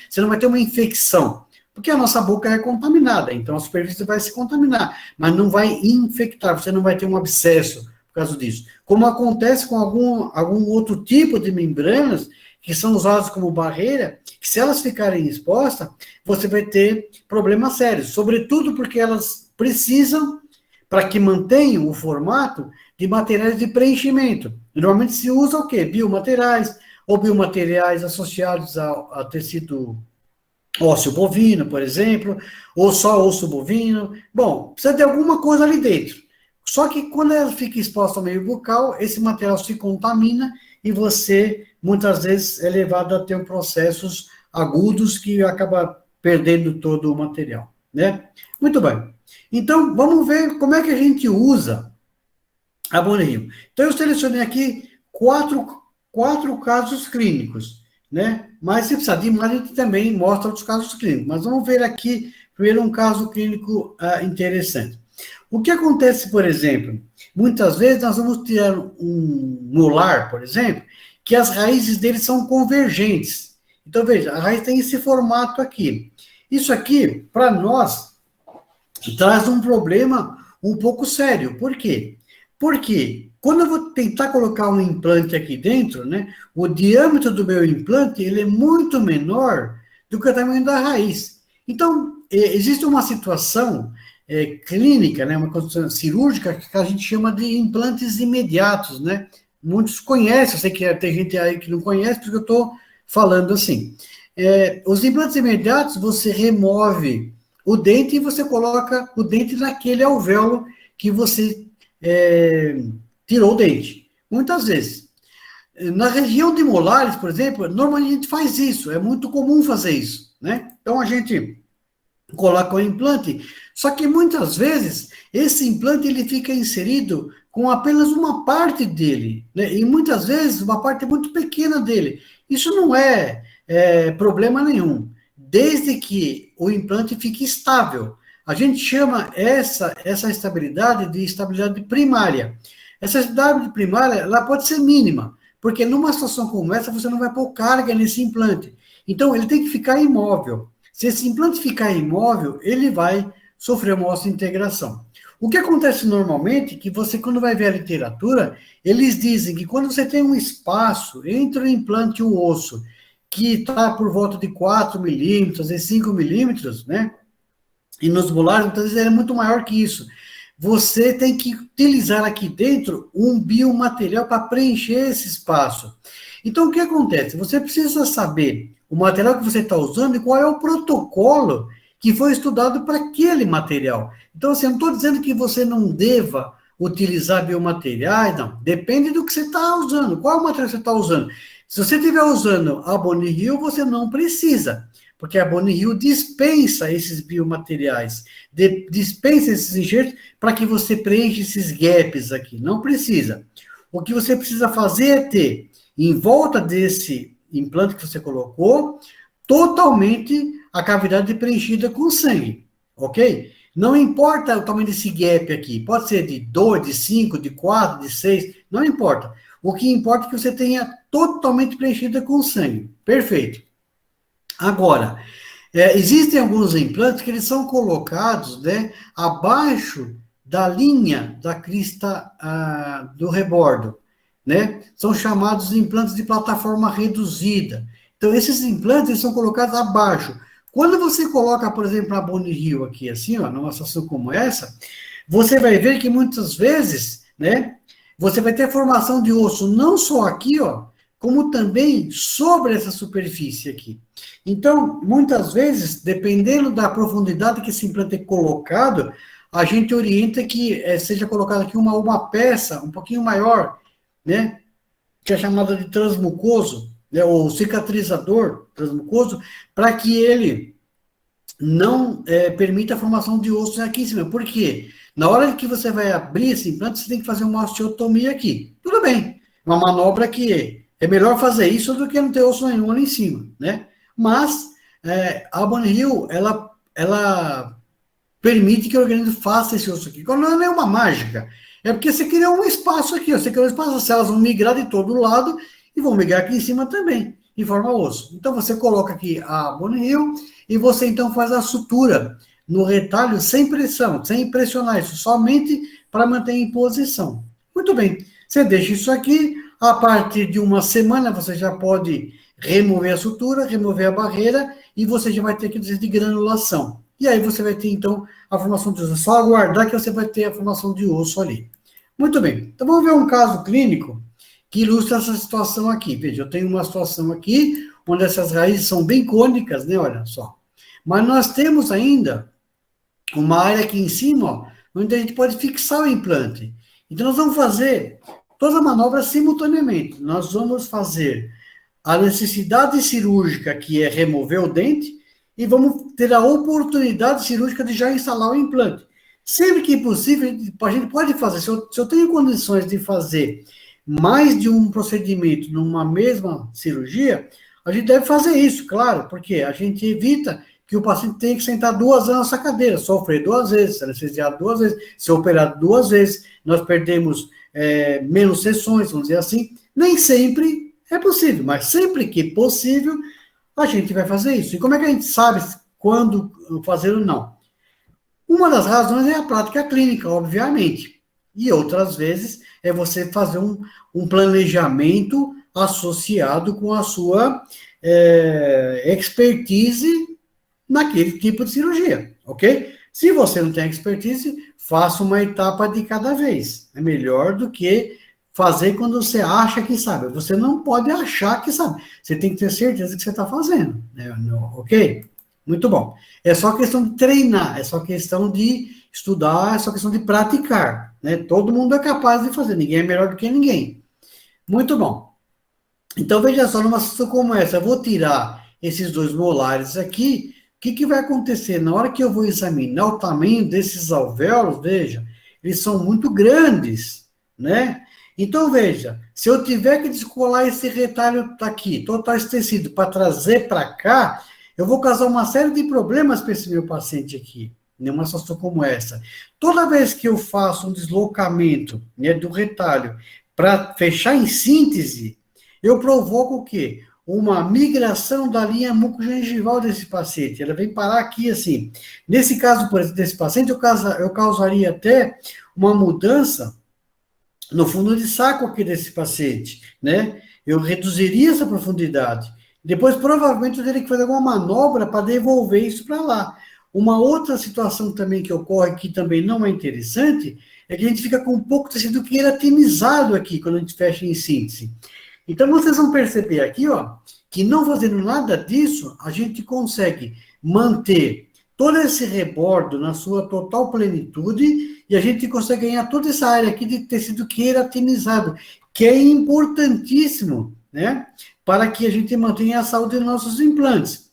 Você não vai ter uma infecção, porque a nossa boca é contaminada, então a superfície vai se contaminar, mas não vai infectar, você não vai ter um abscesso por causa disso. Como acontece com algum outro tipo de membranas, que são usadas como barreira, que se elas ficarem expostas, você vai ter problemas sérios, sobretudo porque elas precisam, para que mantenham o formato, de materiais de preenchimento. Normalmente se usa o quê? Biomateriais, ou biomateriais associados a tecido ósseo bovino, por exemplo, ou só osso bovino. Bom, precisa de alguma coisa ali dentro. Só que quando ela fica exposta ao meio bucal, esse material se contamina e você, muitas vezes, é levado a ter processos agudos que acaba perdendo todo o material, né? Muito bem. Então, vamos ver como é que a gente usa a Boni-Rio. Então, eu selecionei aqui quatro casos clínicos, né? Mas se precisar de mais, a gente também mostra outros casos clínicos. Mas vamos ver aqui, primeiro, um caso clínico interessante. O que acontece, por exemplo, muitas vezes nós vamos tirar um molar, por exemplo, que as raízes dele são convergentes. Então, veja, a raiz tem esse formato aqui. Isso aqui, para nós, traz um problema um pouco sério. Por quê? Porque quando eu vou tentar colocar um implante aqui dentro, né, o diâmetro do meu implante ele é muito menor do que o tamanho da raiz. Então, existe uma situação clínica, né, uma condição cirúrgica que a gente chama de implantes imediatos, né? Muitos conhecem, eu sei que tem gente aí que não conhece, porque eu estou falando assim. Os implantes imediatos, você remove o dente e você coloca o dente naquele alvéolo que você tirou o dente. Muitas vezes. Na região de molares, por exemplo, normalmente a gente faz isso, é muito comum fazer isso, né? Então a gente coloca o implante, só que muitas vezes esse implante ele fica inserido com apenas uma parte dele, né? E muitas vezes uma parte muito pequena dele. Isso não é problema nenhum, desde que o implante fique estável. A gente chama essa estabilidade de estabilidade primária. Essa estabilidade primária ela pode ser mínima, porque numa situação como essa você não vai pôr carga nesse implante. Então ele tem que ficar imóvel. Se esse implante ficar imóvel, ele vai sofrer uma osseointegração. O que acontece normalmente é que você, quando vai ver a literatura, eles dizem que quando você tem um espaço entre o implante e o osso, que está por volta de 4 milímetros, às vezes 5 milímetros, né? E nos molares, muitas vezes, é muito maior que isso. Você tem que utilizar aqui dentro um biomaterial para preencher esse espaço. Então, o que acontece? Você precisa saber o material que você está usando e qual é o protocolo que foi estudado para aquele material. Então, assim, eu não estou dizendo que você não deva utilizar biomateriais, não. Depende do que você está usando. Qual material você está usando? Se você estiver usando a Boni-Rio, você não precisa, porque a Boni-Rio dispensa esses biomateriais, dispensa esses enxertos para que você preencha esses gaps aqui. Não precisa. O que você precisa fazer é ter, em volta desse implante que você colocou, totalmente a cavidade preenchida com sangue, ok? Não importa o tamanho desse gap aqui, pode ser de 2, de 5, de 4, de 6, não importa. O que importa é que você tenha totalmente preenchida com sangue. Perfeito. Agora, existem alguns implantes que eles são colocados, né, abaixo da linha da crista do rebordo, né? São chamados de implantes de plataforma reduzida. Então, esses implantes eles são colocados abaixo. Quando você coloca, por exemplo, a Boni-Rio aqui, assim, ó, numa situação como essa, você vai ver que muitas vezes, né, você vai ter formação de osso não só aqui, ó, como também sobre essa superfície aqui. Então, muitas vezes, dependendo da profundidade que esse implante é colocado, a gente orienta que seja colocada aqui uma peça um pouquinho maior, né, que é chamada de transmucoso, né, ou cicatrizador transmucoso, para que ele não permita a formação de osso aqui em cima. Por quê? Na hora que você vai abrir esse implante, você tem que fazer uma osteotomia aqui. Tudo bem, uma manobra que é melhor fazer isso do que não ter osso nenhum ali em cima, né? Mas a Boni-Rio, ela permite que o organismo faça esse osso aqui. Não é uma mágica. É porque você criou um espaço aqui, ó. Você criou um espaço, as células vão migrar de todo lado e vão migrar aqui em cima também, em forma osso. Então, você coloca aqui a bone heel e você, então, faz a sutura no retalho sem pressão, sem pressionar isso, somente para manter em posição. Muito bem. Você deixa isso aqui, a partir de uma semana você já pode remover a sutura, remover a barreira e você já vai ter que dizer de granulação. E aí você vai ter, então, a formação de osso. É só aguardar que você vai ter a formação de osso ali. Muito bem. Então, vamos ver um caso clínico que ilustra essa situação aqui. Veja, eu tenho uma situação aqui, onde essas raízes são bem cônicas, né? Olha só. Mas nós temos ainda uma área aqui em cima, ó, onde a gente pode fixar o implante. Então, nós vamos fazer toda a manobra simultaneamente. Nós vamos fazer a necessidade cirúrgica, que é remover o dente, e vamos ter a oportunidade cirúrgica de já instalar o implante. Sempre que possível, a gente pode fazer. Se eu tenho condições de fazer mais de um procedimento numa mesma cirurgia, a gente deve fazer isso, claro, porque a gente evita que o paciente tenha que sentar 2 vezes nessa cadeira, sofrer 2 vezes, ser anestesiado 2 vezes, ser operado 2 vezes, nós perdemos menos sessões, vamos dizer assim. Nem sempre é possível, mas sempre que possível, a gente vai fazer isso. E como é que a gente sabe quando fazer ou não? Uma das razões é a prática clínica, obviamente. E outras vezes é você fazer um planejamento associado com a sua expertise naquele tipo de cirurgia, ok? Se você não tem expertise, faça uma etapa de cada vez. É melhor do que fazer quando você acha que sabe. Você não pode achar que sabe. Você tem que ter certeza que você está fazendo, né? Ok? Muito bom. É só questão de treinar, é só questão de estudar, é só questão de praticar, né? Todo mundo é capaz de fazer, ninguém é melhor do que ninguém. Muito bom. Então, veja só, numa situação como essa, eu vou tirar esses 2 molares aqui. O que vai acontecer? Na hora que eu vou examinar o tamanho desses alvéolos, veja, eles são muito grandes, né? Então, veja, se eu tiver que descolar esse retalho aqui, total esse tecido, para trazer para cá, eu vou causar uma série de problemas para esse meu paciente aqui, numa situação como essa. Toda vez que eu faço um deslocamento, né, do retalho para fechar em síntese, eu provoco o quê? Uma migração da linha mucogengival desse paciente. Ela vem parar aqui, assim. Nesse caso, por exemplo, desse paciente, eu causaria até uma mudança no fundo de saco aqui desse paciente, né? Eu reduziria essa profundidade. Depois, provavelmente, eu teria que fazer alguma manobra para devolver isso para lá. Uma outra situação também que ocorre, que também não é interessante, é que a gente fica com um pouco de tecido queratinizado aqui, quando a gente fecha em síntese. Então, vocês vão perceber aqui, ó, que não fazendo nada disso, a gente consegue manter todo esse rebordo na sua total plenitude e a gente consegue ganhar toda essa área aqui de tecido queratinizado, que é importantíssimo, né, para que a gente mantenha a saúde dos nossos implantes.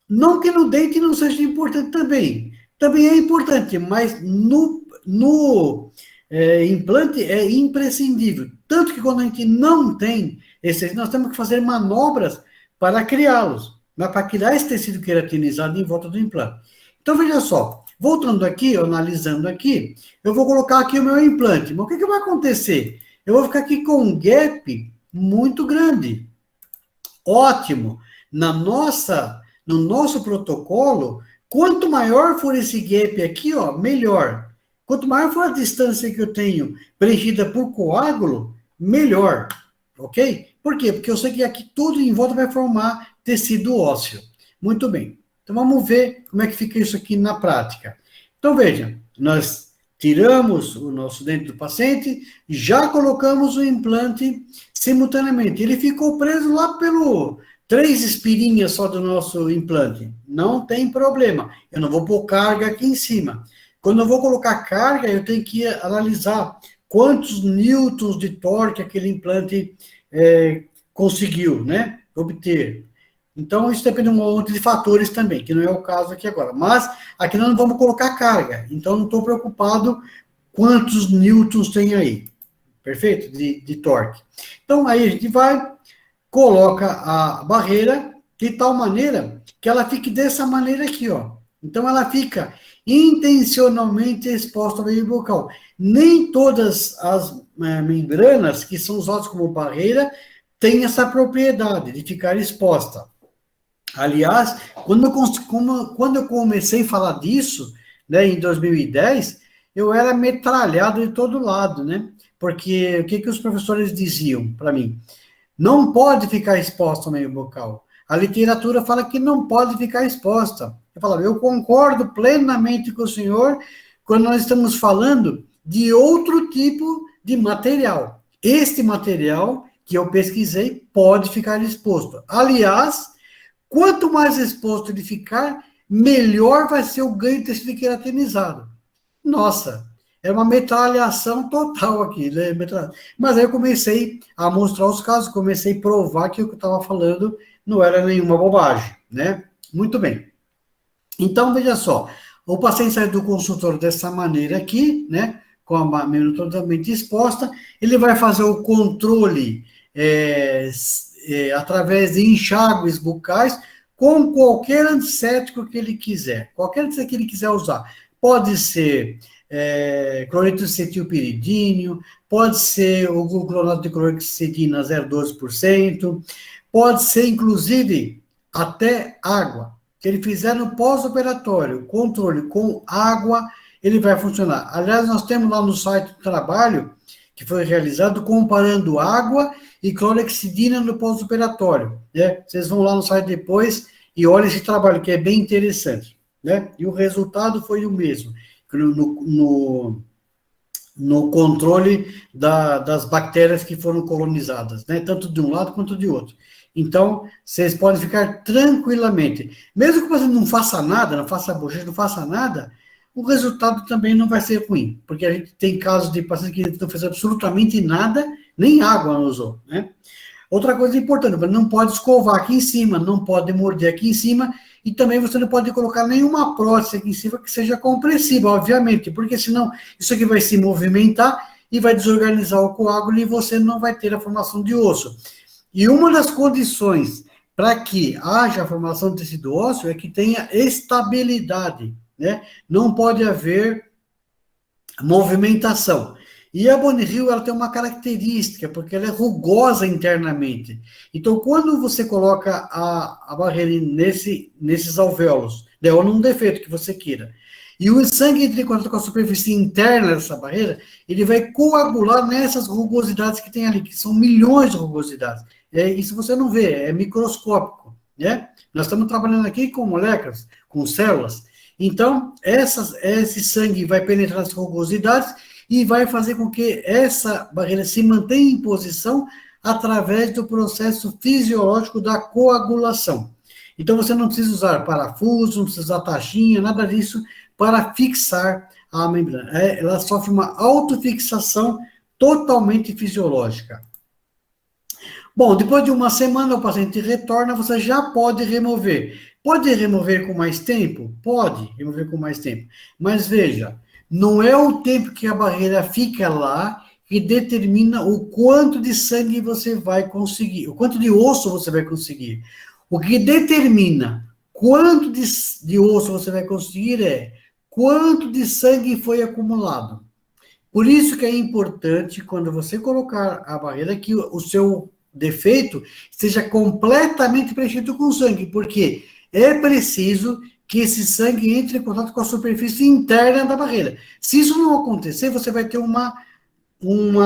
Não que no dente não seja importante também é importante, mas no implante é imprescindível. Tanto que quando a gente não tem nós temos que fazer manobras para criá-los, mas para criar esse tecido queratinizado em volta do implante. Então, veja só, voltando aqui, analisando aqui, eu vou colocar aqui o meu implante. Mas o que vai acontecer? Eu vou ficar aqui com um gap muito grande. Ótimo. No nosso protocolo, quanto maior for esse gap aqui, ó, melhor. Quanto maior for a distância que eu tenho preenchida por coágulo, melhor. Ok? Por quê? Porque eu sei que aqui tudo em volta vai formar tecido ósseo. Muito bem. Então, vamos ver como é que fica isso aqui na prática. Então, veja, nós tiramos o nosso dente do paciente, já colocamos o implante simultaneamente. Ele ficou preso lá pelo 3 espirinhas só do nosso implante. Não tem problema. Eu não vou pôr carga aqui em cima. Quando eu vou colocar carga, eu tenho que analisar quantos newtons de torque aquele implante conseguiu, né, obter. Então, isso depende de um monte de fatores também, que não é o caso aqui agora. Mas, aqui nós não vamos colocar carga. Então, não estou preocupado quantos newtons tem aí. Perfeito? De torque. Então, aí a gente vai, coloca a barreira de tal maneira que ela fique dessa maneira aqui, ó. Então, ela fica intencionalmente exposto ao meio bucal. Nem todas as membranas, que são usadas como barreira, têm essa propriedade de ficar exposta. Aliás, quando eu comecei a falar disso, né, em 2010, eu era metralhado de todo lado, né? Porque o que os professores diziam para mim? Não pode ficar exposta ao meio bucal. A literatura fala que não pode ficar exposta. Eu falava, eu concordo plenamente com o senhor quando nós estamos falando de outro tipo de material. Este material que eu pesquisei pode ficar exposto. Aliás, quanto mais exposto ele ficar, melhor vai ser o ganho de tecido queratinizado. Nossa, é uma metralhação total aqui, né? Mas aí eu comecei a mostrar os casos, comecei a provar que o que eu estava falando não era nenhuma bobagem, né? Muito bem. Então, veja só, o paciente sai do consultório dessa maneira aqui, né? Com a membrana totalmente exposta, ele vai fazer o controle através de enxágues bucais com qualquer antisséptico que ele quiser, qualquer antisséptico que ele quiser usar. Pode ser cloreto de cetilpiridínio, pode ser o gluconato de clorexidina 0,12%, pode ser, inclusive, até água. Se ele fizer no pós-operatório, controle com água, ele vai funcionar. Aliás, nós temos lá no site do trabalho, que foi realizado, comparando água e clorexidina no pós-operatório. Né? Vocês vão lá no site depois e olhem esse trabalho, que é bem interessante. Né? E o resultado foi o mesmo. No controle das bactérias que foram colonizadas, né? Tanto de um lado quanto de outro. Então, vocês podem ficar tranquilamente. Mesmo que você não faça nada, não faça bochecha, não faça nada, o resultado também não vai ser ruim, porque a gente tem casos de pacientes que não fez absolutamente nada, nem água não usou, né? Outra coisa importante, você não pode escovar aqui em cima, não pode morder aqui em cima, e também você não pode colocar nenhuma prótese aqui em cima que seja compressiva, obviamente, porque senão isso aqui vai se movimentar e vai desorganizar o coágulo e você não vai ter a formação de osso. E uma das condições para que haja a formação de tecido ósseo é que tenha estabilidade, né? Não pode haver movimentação. E a Bone Hill, ela tem uma característica, porque ela é rugosa internamente. Então, quando você coloca a barreira nesses alvéolos, né, ou num defeito que você queira, e o sangue entra em contato com a superfície interna dessa barreira, ele vai coagular nessas rugosidades que tem ali, que são milhões de rugosidades. Isso você não vê, é microscópico, né? Nós estamos trabalhando aqui com moléculas, com células. Então, esse sangue vai penetrar nas rugosidades e vai fazer com que essa barreira se mantenha em posição através do processo fisiológico da coagulação. Então, você não precisa usar parafuso, não precisa usar taxinha, nada disso para fixar a membrana. Ela sofre uma autofixação totalmente fisiológica. Bom, depois de uma semana o paciente retorna, você já pode remover. Pode remover com mais tempo? Pode remover com mais tempo. Mas veja, não é o tempo que a barreira fica lá que determina o quanto de sangue você vai conseguir, o quanto de osso você vai conseguir. O que determina quanto de osso você vai conseguir é quanto de sangue foi acumulado. Por isso que é importante, quando você colocar a barreira, que o seu defeito esteja completamente preenchido com sangue, porque é preciso que esse sangue entre em contato com a superfície interna da barreira. Se isso não acontecer, você vai ter uma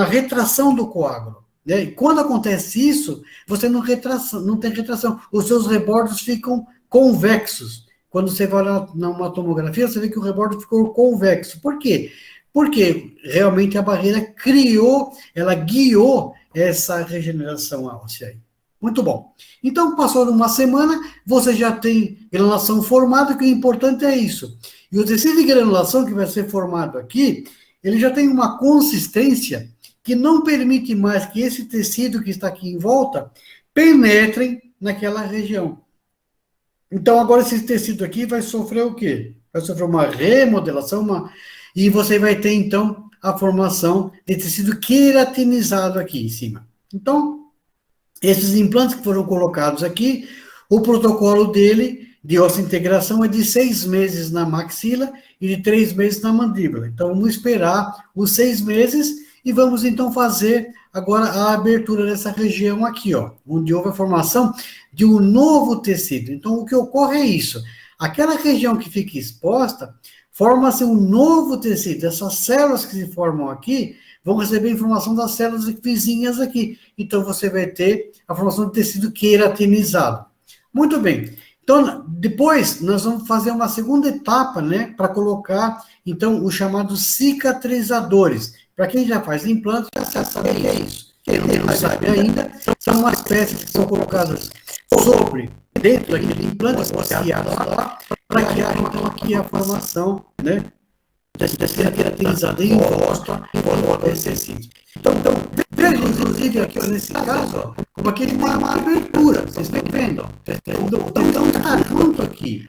retração do coágulo. Né? E quando acontece isso, você não tem retração. Os seus rebordos ficam convexos. Quando você vai numa tomografia, você vê que o rebordo ficou convexo. Por quê? Porque realmente a barreira ela guiou essa regeneração óssea. Muito bom. Então, passou uma semana, você já tem granulação formada, que o importante é isso. E o tecido de granulação que vai ser formado aqui, ele já tem uma consistência que não permite mais que esse tecido que está aqui em volta penetre naquela região. Então, agora esse tecido aqui vai sofrer o quê? Vai sofrer uma remodelação, e você vai ter, então, a formação de tecido queratinizado aqui em cima. Então, esses implantes que foram colocados aqui, o protocolo dele de osseointegração é de 6 meses na maxila e de 3 meses na mandíbula. Então, vamos esperar os 6 meses e vamos, então, fazer agora a abertura dessa região aqui, ó, onde houve a formação de um novo tecido. Então, o que ocorre é isso. Aquela região que fica exposta, forma-se um novo tecido. Essas células que se formam aqui vão receber informação das células vizinhas aqui. Então, você vai ter a formação de tecido queratinizado. Muito bem. Então, depois, nós vamos fazer uma segunda etapa, né, para colocar, então, os chamados cicatrizadores. Para quem já faz implante, já sabe o que é isso. Quem não sabe ainda, são umas peças que são colocadas sobre, dentro daquele implante, associadas lá, para criar, então, aqui a formação, né, dessa queratinizada em volta desse tecido. Então, veja, inclusive, aqui, nesse caso, ó, como aqui uma abertura, vocês estão vendo? Então, está junto aqui.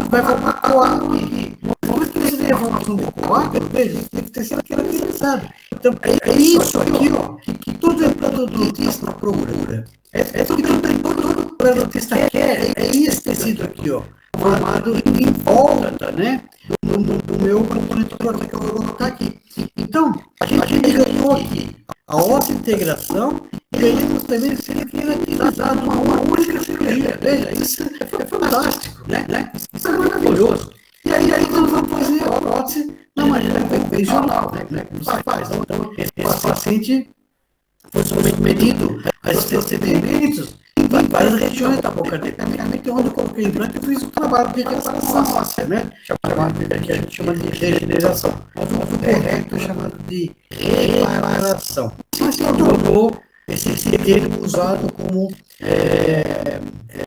Vai formar coágulo aqui. Como que você tem a formação do coágulo? Veja, tem que ter sido queratinizado. Então, é isso aqui, ó, que todo implantologista procura. É tudo que todo implantologista quer. É esse tecido aqui, ó, formado em volta, né, do meu componente que eu vou colocar aqui. Então, a gente ganhou aqui a osseointegração e ganhamos também o ser queratinizado uma única cirurgia. Veja, isso é fantástico, né? Isso é maravilhoso. E aí nós vamos fazer a prótese na maneira convencional, né? Como se faz. Então, esse paciente foi submetido a esses procedimentos em várias regiões da boca dele. Primeiramente, onde eu coloquei o implante, eu fiz um trabalho de reparação óssea, né? Que a gente chama de regeneração. Mas o correto é chamado de reparação. Mas se tornou esse termo usado como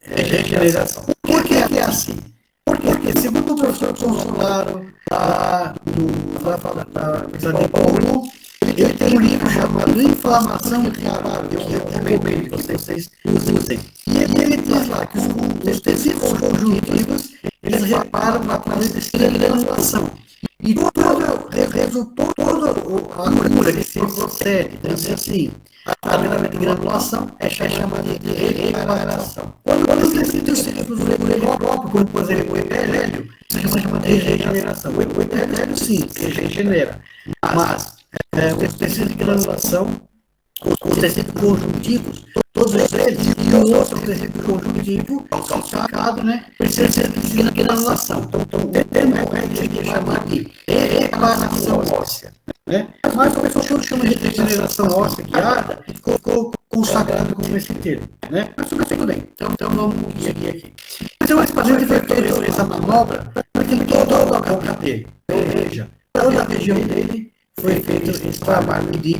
regeneração. Por que é assim? Porque, segundo o professor Consolaro, da Universidade de Bauru, ele tem um livro chamado Inflamação e Reparo, que eu recomendo que vocês usem. E ele diz lá que os tecidos conjuntivos, eles reparam através da granulação. E toda a cura que se procede, então, assim, através de granulação, é chamada de reparação. Quando os tecidos se reproduzem por ele próprio, como por exemplo o epitélio, isso chama de regeneração. O epitélio, sim, se regenera, mas os tecidos de granulação, os tecidos conjuntivos, todos eles, e o outro tecido conjuntivo, calcificado, né, precisa ser de granulação. Então, o termo correto é chamar de reparação óssea. Né? Mas o professor chama de regeneração óssea guiada e ficou consagrado como esse termo. Né? Mas tudo bem. Então vamos seguir aqui. Então, esse paciente foi feito essa manobra para que toda a boca dele, veja, toda a região dele, foi feito esse trabalho de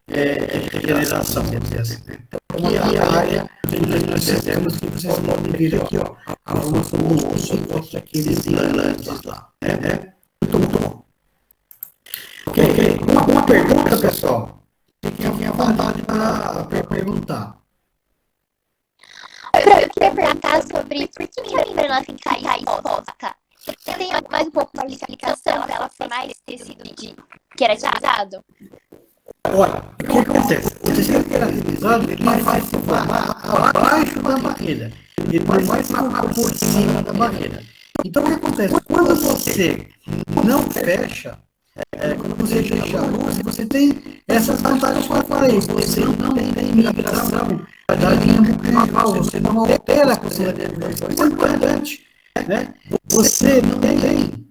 regeneração, vamos dizer assim. Então, aqui é a área onde nós temos que vocês podem ver aqui, ó, a formação dos ossos, aqueles implantes lá. Muito bom. Ok. Uma pergunta, pessoal? Fiquem à vontade para perguntar. Eu queria perguntar sobre por que a membrana fica exposta. Tem mais um pouco mais de explicação para ela ser mais tecido de queratinizado? Olha, o que acontece? O tecido queratinizado, ele vai se formar abaixo da barreira. Ele vai se formar por cima da barreira. Então, o que acontece? Quando você não fecha, quando você fecha a luz, você tem essas vantagens que eu falei. Você não tem migração da linha bucal, você não altera a consideração. Isso é importante. Né? Você não tem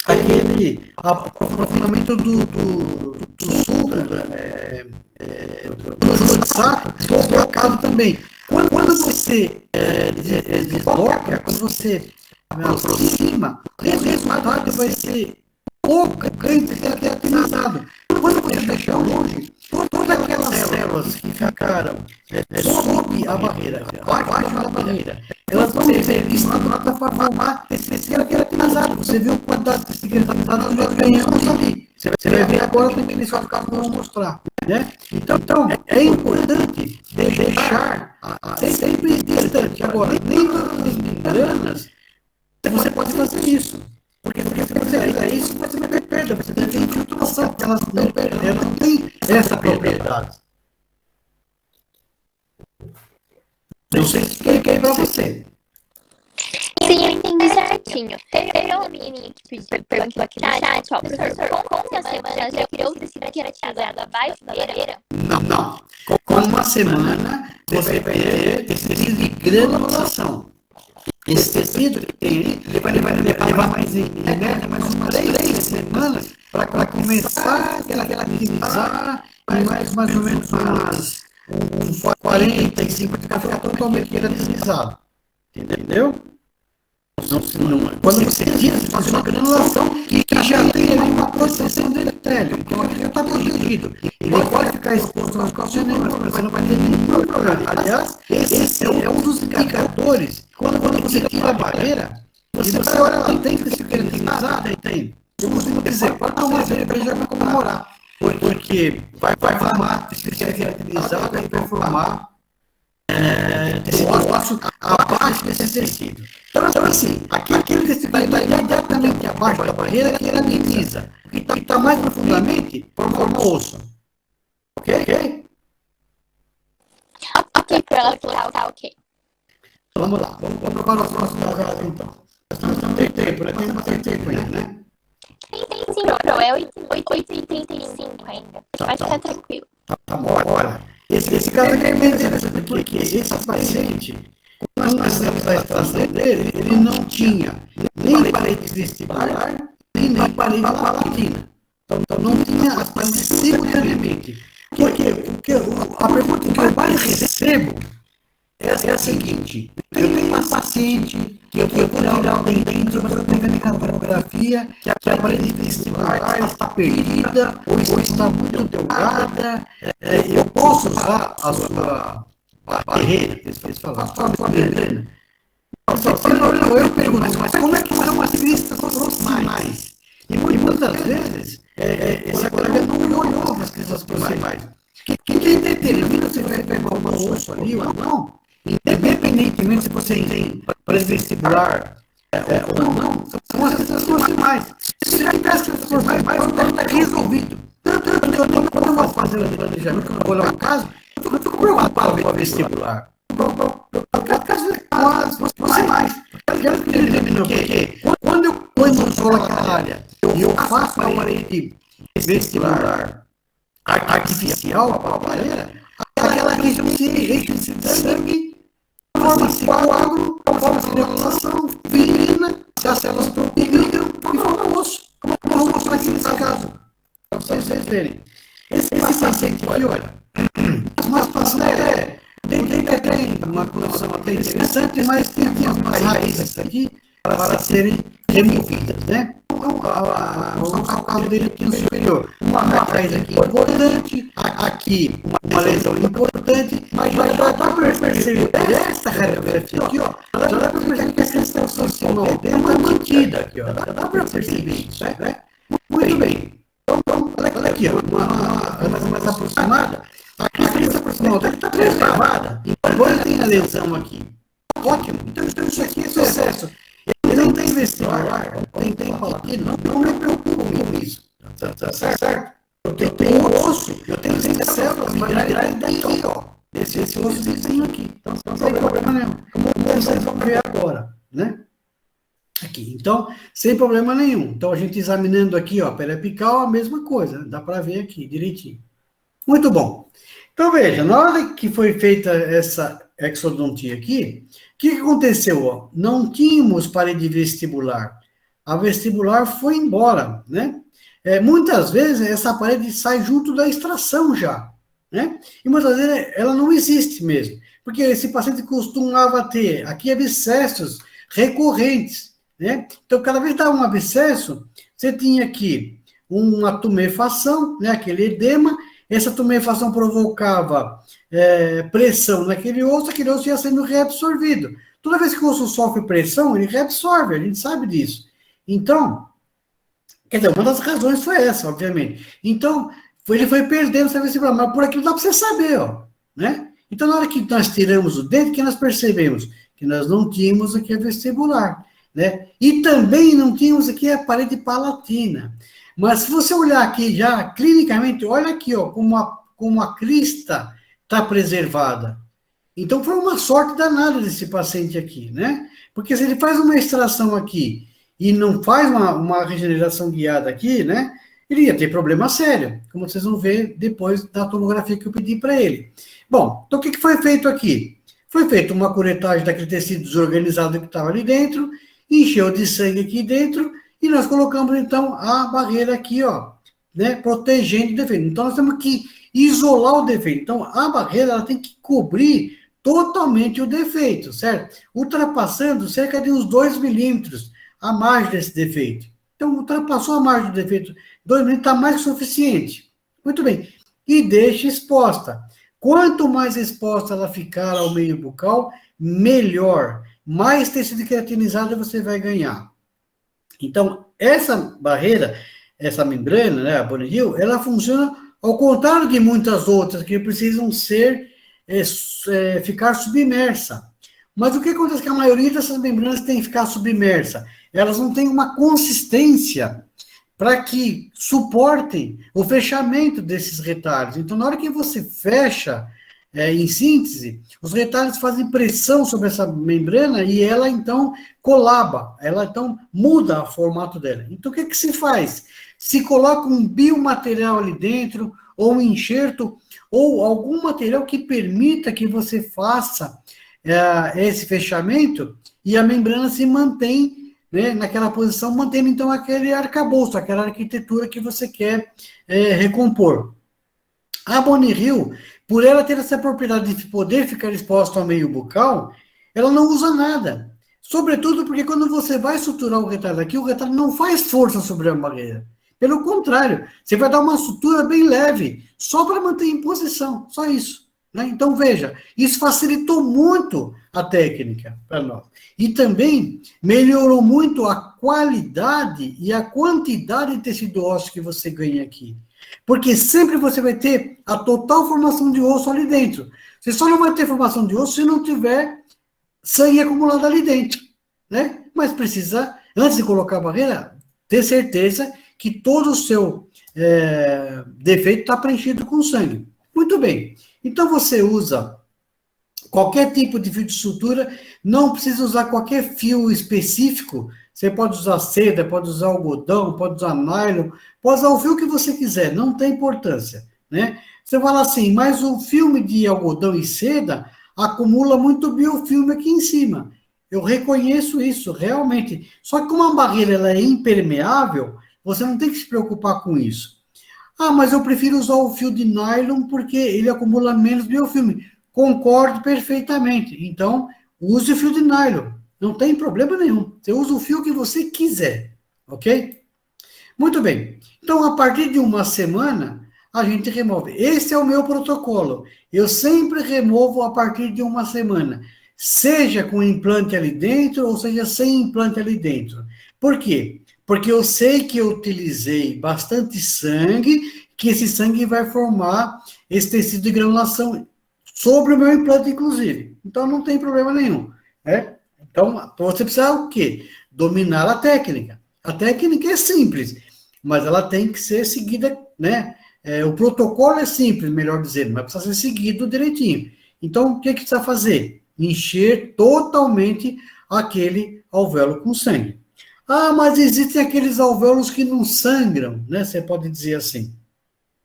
aquele aprofundamento do sulco, do saco, deslocado também. Quando você desloca, quando você aproxima, o resultado vai ser pouca grande queratinizado. Quando você deixar longe, todas aquelas células que ficaram sob a barreira, abaixo da barreira, elas vão ser estimuladas para formar esse tecido queratinizado. Você viu quantidade de tecido queratinizado que nós ganhamos ali. Você vai ver agora também nesse caso que eu vou mostrar. Né? Então, é importante deixar sempre distante. Agora, dentro das membranas, você pode fazer isso. Porque se você fizer isso, você vai ter perda, você tem infiltração, porque elas não têm essa propriedade. Não sei se expliquei para você. certinho. Teve uma menininha que perguntou aqui no chat, ó, professor, com uma semana já criou o tecido queratinizado abaixo da barreira? Não. Com uma semana, você vai ter tecido de granulação. Esse tecido que tem aí, ele vai levar mais umas 3 semanas para começar a queratinizar, mais ou menos umas 45 de café totalmente queratinizado. Entendeu? Quando você diz, faz uma granulação que já tem ali uma proteção do epitélio, então ele já está protegido. Ele pode ficar exposto às calças, você não vai ter nenhum problema. Aliás, esse é um dos indicadores. Quando você tira a barreira, você olha lá, tem tecido queratinizado? Tem. Eu costumo dizer, pode tomar cerveja para comemorar, porque vai formar tecido queratinizado e vai formar tecido ósseo abaixo desse tecido. Então assim, aquele tecido vai imediatamente abaixo da barreira que queratiniza. O que está mais profundamente forma osso. Ok? Ok, para ela tá ok. Então, vamos lá, vamos para os nossos casos então. Não tem tempo, né? Tem tempo ainda, né? Tem sim, Pro, é 8h35 ainda. Vai ficar tranquilo. Tá bom, agora. Esse caso aqui é bem interessante, porque esse paciente, quando nós fizemos a extração dele, ele não tinha nem parede vestibular, nem parede palatina. Então não tinha as paredes simultaneamente. Porque a pergunta que eu mais recebo é a seguinte: eu tenho uma paciente que eu vou tirar o dente, mas eu tenho que na tomografia que a parede vestibular está perdida ou está muito delgada. Eu posso usar a sua barreira, eles falam, a sua membrana. Eu pergunto, mas como é que são as cristas proximais? E muitas vezes, esse colega não olhou as cristas proximais. Quem determina se vai pegar um osso ali ou não, independentemente se você tem pré-vestibular ou não, são as cristas proximais. Se você tiver as cristas proximais, está resolvido. Tanto quando eu vou fazer o planejamento, quando eu vou olhar o caso, eu estou preocupado com o vestibular. As proximais. Quero que ele termine o quê? Quando eu ponho no solo aquela área e eu faço uma parede vestibular artificial, a barreira, aquela região se enche de sangue, forma-se coágulo, forma-se granulação, virina, as células migram e forma osso. Como eu vou mostrar aqui nesse caso, para vocês verem. Esse paciente aqui, olha, uma situação tem uma condição até interessante, mas tem algumas raízes aqui para serem removidas, né? O caso dele aqui no superior, uma raiz aqui importante, aqui uma lesão importante, mas já dá para perceber essa radiografia aqui, ó, já dá para perceber que essa extensão funcional é mantida aqui, ó, já dá para perceber isso, né? Muito bem. Então, olha aqui, ó, mais aproximada, a crista aproximada dele está preservada, embora tenha lesão aqui. Ótimo, então isso aqui é sucesso. Ele não tem vestibular, tem palatina, não me preocupo com isso. Tá certo? Porque eu tenho osso, eu tenho células minerais daqui, ó. Esse ossozinho aqui. Então não tem problema nenhum. Como vocês vão ver agora, né? Aqui. Então, sem problema nenhum. Então, a gente examinando aqui, ó, periapical, a mesma coisa. Né? Dá para ver aqui direitinho. Muito bom. Então, veja, na hora que foi feita essa exodontia aqui, o que aconteceu? Ó? Não tínhamos parede vestibular. A vestibular foi embora, né? Muitas vezes, essa parede sai junto da extração já, né? E muitas vezes ela não existe mesmo, porque esse paciente costumava ter aqui abscessos recorrentes, né? Então, cada vez que dava um abscesso, você tinha aqui uma tumefação, né? Aquele edema. Essa tumefação provocava pressão naquele osso, aquele osso ia sendo reabsorvido. Toda vez que o osso sofre pressão, ele reabsorve, a gente sabe disso. Então, quer dizer, uma das razões foi essa, obviamente. Então, ele foi perdendo essa vestibular, mas por aquilo dá para você saber, ó, né? Então, na hora que nós tiramos o dente, que nós percebemos? Que nós não tínhamos aqui a vestibular, né? E também não tínhamos aqui a parede palatina. Mas se você olhar aqui já, clinicamente, olha aqui, ó, como a crista está preservada. Então, foi uma sorte danada desse paciente aqui, né? Porque se ele faz uma extração aqui e não faz uma regeneração guiada aqui, né? Ele ia ter problema sério, como vocês vão ver depois da tomografia que eu pedi para ele. Bom, então o que foi feito aqui? Foi feita uma curetagem daquele tecido desorganizado que estava ali dentro, encheu de sangue aqui dentro, e nós colocamos, então, a barreira aqui, ó, né, protegendo o defeito. Então, nós temos que isolar o defeito. Então, a barreira, ela tem que cobrir totalmente o defeito, certo? Ultrapassando cerca de uns 2 milímetros a margem desse defeito. Então, ultrapassou a margem do defeito, 2 milímetros está mais que suficiente. Muito bem. E deixa exposta. Quanto mais exposta ela ficar ao meio bucal, melhor. Mais tecido queratinizado você vai ganhar. Então, essa barreira, essa membrana, né, a Bonneville, ela funciona ao contrário de muitas outras que precisam ficar submersa. Mas o que acontece é que a maioria dessas membranas tem que ficar submersa. Elas não têm uma consistência para que suportem o fechamento desses retalhos. Então, na hora que você fecha, em síntese, os retalhos fazem pressão sobre essa membrana e ela, então, colaba. Ela, então, muda o formato dela. Então, o que se faz? Se coloca um biomaterial ali dentro, ou um enxerto, ou algum material que permita que você faça esse fechamento e a membrana se mantém, né, naquela posição, mantendo, então, aquele arcabouço, aquela arquitetura que você quer recompor. A Bonneville, por ela ter essa propriedade de poder ficar exposta ao meio bucal, ela não usa nada. Sobretudo porque quando você vai suturar o retalho aqui, o retalho não faz força sobre a barreira. Pelo contrário, você vai dar uma sutura bem leve, só para manter em posição, só isso. Né? Então, veja, isso facilitou muito a técnica para nós. E também melhorou muito a qualidade e a quantidade de tecido ósseo que você ganha aqui. Porque sempre você vai ter a total formação de osso ali dentro. Você só não vai ter formação de osso se não tiver sangue acumulado ali dentro. Né? Mas precisa, antes de colocar a barreira, ter certeza que todo o seu defeito está preenchido com sangue. Muito bem. Então, você usa qualquer tipo de fio de sutura, não precisa usar qualquer fio específico. Você pode usar seda, pode usar algodão, pode usar nylon, pode usar o fio que você quiser, não tem importância, né? Você fala assim, mas o filme de algodão e seda acumula muito biofilme aqui em cima. Eu reconheço isso, realmente. Só que como a barreira ela é impermeável, você não tem que se preocupar com isso. Ah, mas eu prefiro usar o fio de nylon porque ele acumula menos biofilme. Concordo perfeitamente. Então, use o fio de nylon. Não tem problema nenhum. Você usa o fio que você quiser. Ok? Muito bem. Então, a partir de uma semana, a gente remove. Esse é o meu protocolo. Eu sempre removo a partir de uma semana. Seja com implante ali dentro, ou seja, sem implante ali dentro. Por quê? Porque eu sei que eu utilizei bastante sangue, que esse sangue vai formar esse tecido de granulação sobre o meu implante, inclusive. Então, não tem problema nenhum. Né? Então, você precisa o quê? Dominar a técnica. A técnica é simples, mas ela tem que ser seguida, né? O protocolo é simples, melhor dizendo, mas precisa ser seguido direitinho. Então, o que precisa fazer? Encher totalmente aquele alvéolo com sangue. Ah, mas existem aqueles alvéolos que não sangram, né? Você pode dizer assim.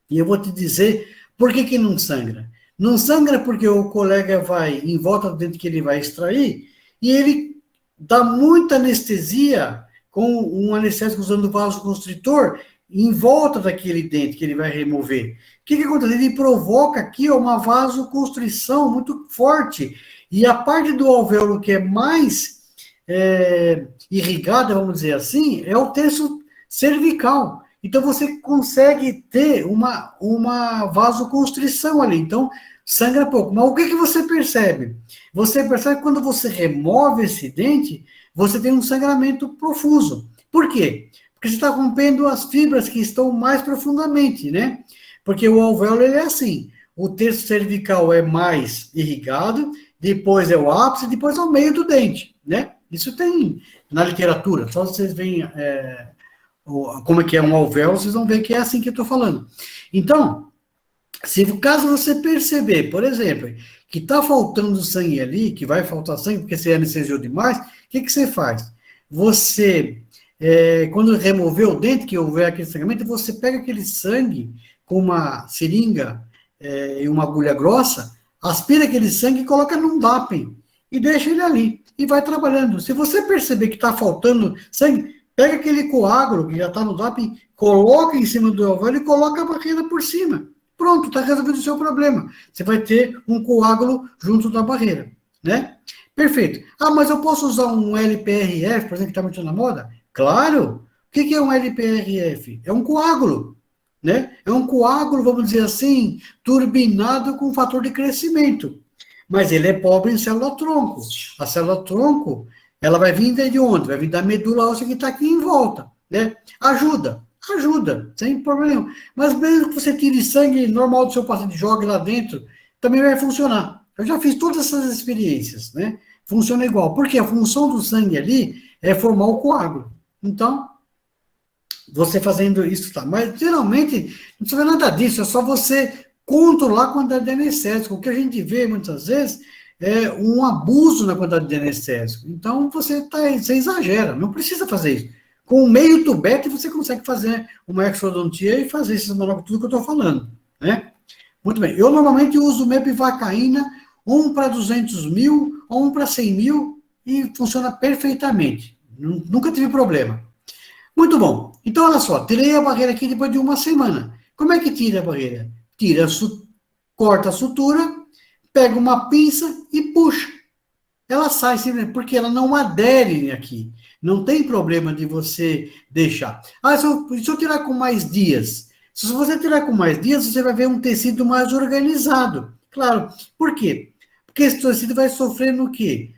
E eu vou te dizer por que não sangra. Não sangra porque o colega vai em volta do dente que ele vai extrair e ele dá muita anestesia com um anestésico usando vasoconstritor em volta daquele dente que ele vai remover. O que acontece? Ele provoca aqui uma vasoconstrição muito forte e a parte do alvéolo que é mais irrigada, vamos dizer assim, é o terço cervical. Então, você consegue ter uma vasoconstrição ali. Então, sangra pouco. Mas o que você percebe? Você percebe que quando você remove esse dente, você tem um sangramento profuso. Por quê? Porque você está rompendo as fibras que estão mais profundamente, né? Porque o alvéolo, ele é assim. O terço cervical é mais irrigado, depois é o ápice, depois é o meio do dente, né? Isso tem na literatura. Só vocês veem como é que é um alvéolo, vocês vão ver que é assim que eu estou falando. Então, se caso você perceber, por exemplo, que está faltando sangue ali, que vai faltar sangue porque você anestesiou demais, o que você faz? Você, quando remover o dente, que houver aquele sangramento, você pega aquele sangue com uma seringa e uma agulha grossa, aspira aquele sangue e coloca num DAPEN e deixa ele ali e vai trabalhando. Se você perceber que está faltando sangue, pega aquele coágulo que já está no DAPEN, coloca em cima do alvéolo e coloca a barreira por cima. Pronto, está resolvido o seu problema. Você vai ter um coágulo junto da barreira, né? Perfeito. Ah, mas eu posso usar um LPRF, por exemplo, que está muito na moda? Claro. O que é um LPRF? É um coágulo, né? É um coágulo, vamos dizer assim, turbinado com fator de crescimento. Mas ele é pobre em célula-tronco. A célula-tronco, ela vai vir de onde? Vai vir da medula óssea que está aqui em volta, né? Ajuda, sem problema nenhum. Mas mesmo que você tire sangue normal do seu paciente e jogue lá dentro, também vai funcionar. Eu já fiz todas essas experiências, né? Funciona igual. Porque a função do sangue ali é formar o coágulo. Então, você fazendo isso, tá? Mas, geralmente, não precisa ver nada disso. É só você controlar a quantidade de anestésico. O que a gente vê, muitas vezes, é um abuso na quantidade de anestésico. Então, você exagera. Não precisa fazer isso. Com meio tubete, você consegue fazer uma exodontia e fazer esses manobras, tudo que eu estou falando, né? Muito bem. Eu, normalmente, uso mepivacaína, um para 200 mil, ou um para 100 mil, e funciona perfeitamente. Nunca tive problema. Muito bom. Então, olha só, tirei a barreira aqui depois de uma semana. Como é que tira a barreira? Corta a sutura, pega uma pinça e puxa. Ela sai, porque ela não adere aqui. Não tem problema de você deixar. Ah, se eu tirar com mais dias. Se você tirar com mais dias, você vai ver um tecido mais organizado. Claro. Por quê? Porque esse tecido vai sofrer no quê?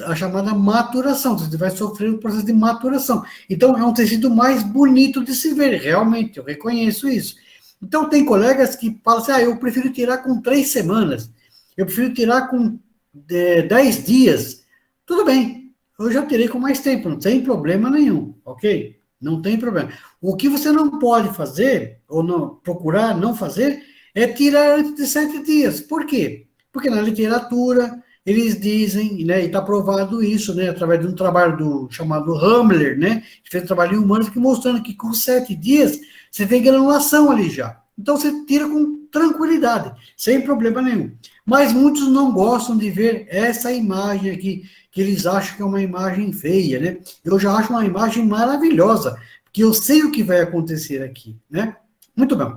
A chamada maturação. O tecido vai sofrer o processo de maturação. Então, é um tecido mais bonito de se ver. Realmente, eu reconheço isso. Então, tem colegas que falam assim, eu prefiro tirar com 3 semanas. Eu prefiro tirar com 10 dias. Tudo bem. Eu já tirei com mais tempo, não tem problema nenhum, ok? Não tem problema. O que você não pode fazer, ou não, procurar não fazer, é tirar antes de 7 dias. Por quê? Porque na literatura, eles dizem, né, e está provado isso, né, através de um trabalho chamado Hamler, né, que fez um trabalho em humanos, que mostrando que com 7 dias, você tem granulação ali já. Então, você tira com tranquilidade, sem problema nenhum. Mas muitos não gostam de ver essa imagem aqui, que eles acham que é uma imagem feia, né? Eu já acho uma imagem maravilhosa, porque eu sei o que vai acontecer aqui, né? Muito bem.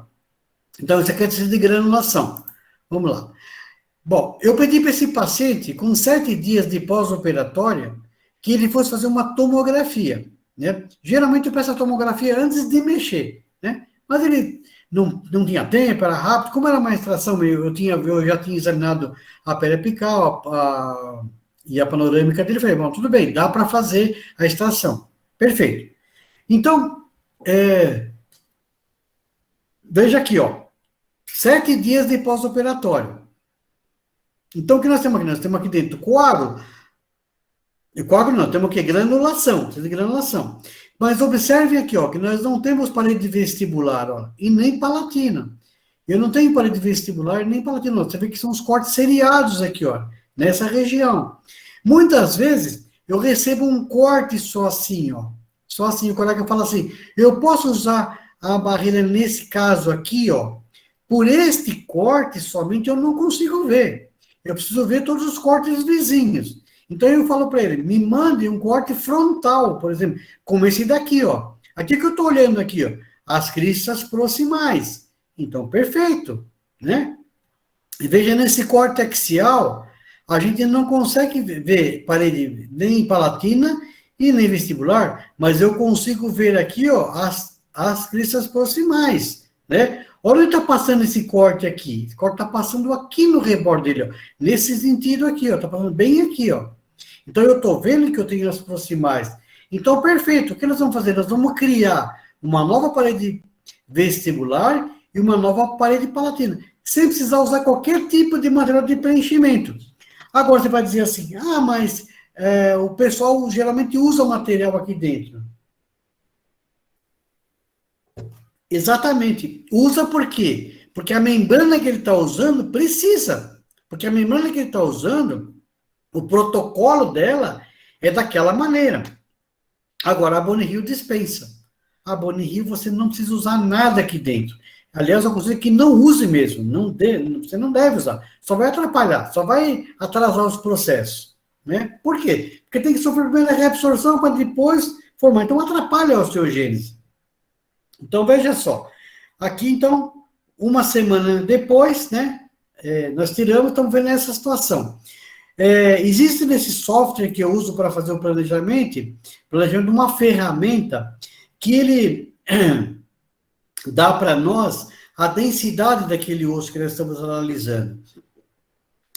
Então, isso aqui é tecido de granulação. Vamos lá. Bom, eu pedi para esse paciente, com 7 dias de pós-operatória, que ele fosse fazer uma tomografia, né? Geralmente eu peço a tomografia antes de mexer, né? Mas ele não tinha tempo, era rápido. Como era uma extração, eu já tinha examinado a pele apical, e a panorâmica dele, falei, bom, tudo bem, dá para fazer a extração. Perfeito. Então, veja aqui, 7 dias de pós-operatório. Então, o que nós temos aqui? Nós temos aqui dentro coágulo. E coágulo não, temos aqui granulação, de granulação. Mas observem aqui, que nós não temos parede vestibular, e nem palatina. Eu não tenho parede vestibular nem palatina. Você vê que são os cortes seriados aqui, nessa região. Muitas vezes, eu recebo um corte só assim, Só assim, o colega fala assim, eu posso usar a barreira nesse caso aqui, por este corte somente eu não consigo ver. Eu preciso ver todos os cortes vizinhos. Então, eu falo para ele, me mande um corte frontal, por exemplo, como esse daqui, Aqui que eu estou olhando aqui, as cristas proximais. Então, perfeito, né? E veja, nesse corte axial, a gente não consegue ver parede nem palatina e nem vestibular, mas eu consigo ver aqui, as cristas proximais, né? Olha onde está passando esse corte aqui. Esse corte está passando aqui no reborde dele, nesse sentido aqui, está passando bem aqui, Então, eu estou vendo que eu tenho as proximais. Então, perfeito. O que nós vamos fazer? Nós vamos criar uma nova parede vestibular e uma nova parede palatina, sem precisar usar qualquer tipo de material de preenchimento. Agora, você vai dizer assim, mas o pessoal geralmente usa o material aqui dentro. Exatamente. Usa por quê? Porque a membrana que ele está usando precisa. Porque a membrana que ele está usando, o protocolo dela é daquela maneira. Agora, a Bone Hill dispensa. A Bone Hill você não precisa usar nada aqui dentro. Aliás, eu aconselho que não use mesmo. Você não deve usar. Só vai atrapalhar, só vai atrasar os processos. Né? Por quê? Porque tem que sofrer primeiro a reabsorção para depois formar. Então, atrapalha a osteogênese. Então, veja só. Aqui, então, uma semana depois, né? Nós tiramos, estamos vendo essa situação. Existe nesse software que eu uso para fazer o planejamento uma ferramenta que ele dá para nós a densidade daquele osso que nós estamos analisando.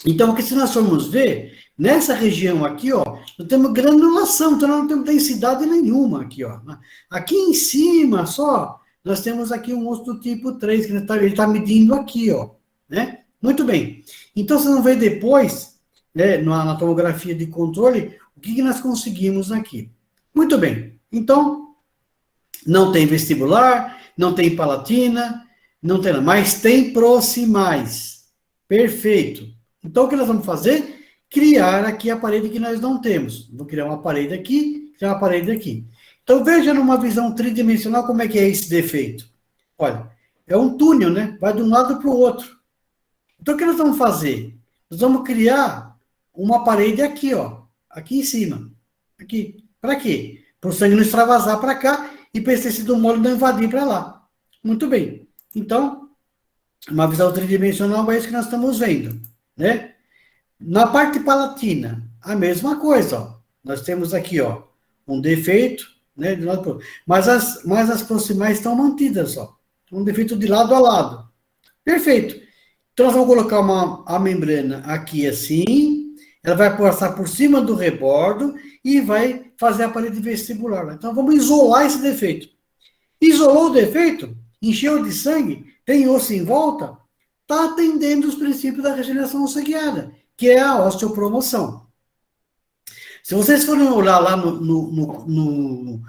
Então, se nós formos ver, nessa região aqui, ó, nós temos granulação, então nós não temos densidade nenhuma aqui, ó. Aqui em cima, só, nós temos aqui um osso do tipo 3, que ele está medindo aqui, ó, né? Muito bem. Então, você não vê depois, né, na tomografia de controle, o que nós conseguimos aqui. Muito bem. Então, não tem vestibular, não tem palatina, não tem nada, mas tem proximais. Perfeito. Então, o que nós vamos fazer? Criar aqui a parede que nós não temos. Vou criar uma parede aqui, criar uma parede aqui. Então, veja numa visão tridimensional como é que é esse defeito. Olha, é um túnel, né? Vai de um lado para o outro. Então, o que nós vamos fazer? Nós vamos criar uma parede aqui, ó. Aqui em cima. Aqui. Para quê? Para o sangue não extravasar para cá e para esse tecido mole não invadir para lá. Muito bem. Então, uma visão tridimensional é isso que nós estamos vendo, né? Na parte palatina, a mesma coisa, ó. Nós temos aqui, ó, um defeito, né? De lado para outro. Mas as proximais estão mantidas, ó. Um defeito de lado a lado. Perfeito. Então, nós vamos colocar a membrana aqui assim, ela vai passar por cima do rebordo e vai fazer a parede vestibular. Então, vamos isolar esse defeito. Isolou o defeito, encheu de sangue, tem osso em volta, está atendendo os princípios da regeneração osseguiada, que é a osteopromoção. Se vocês forem olhar lá no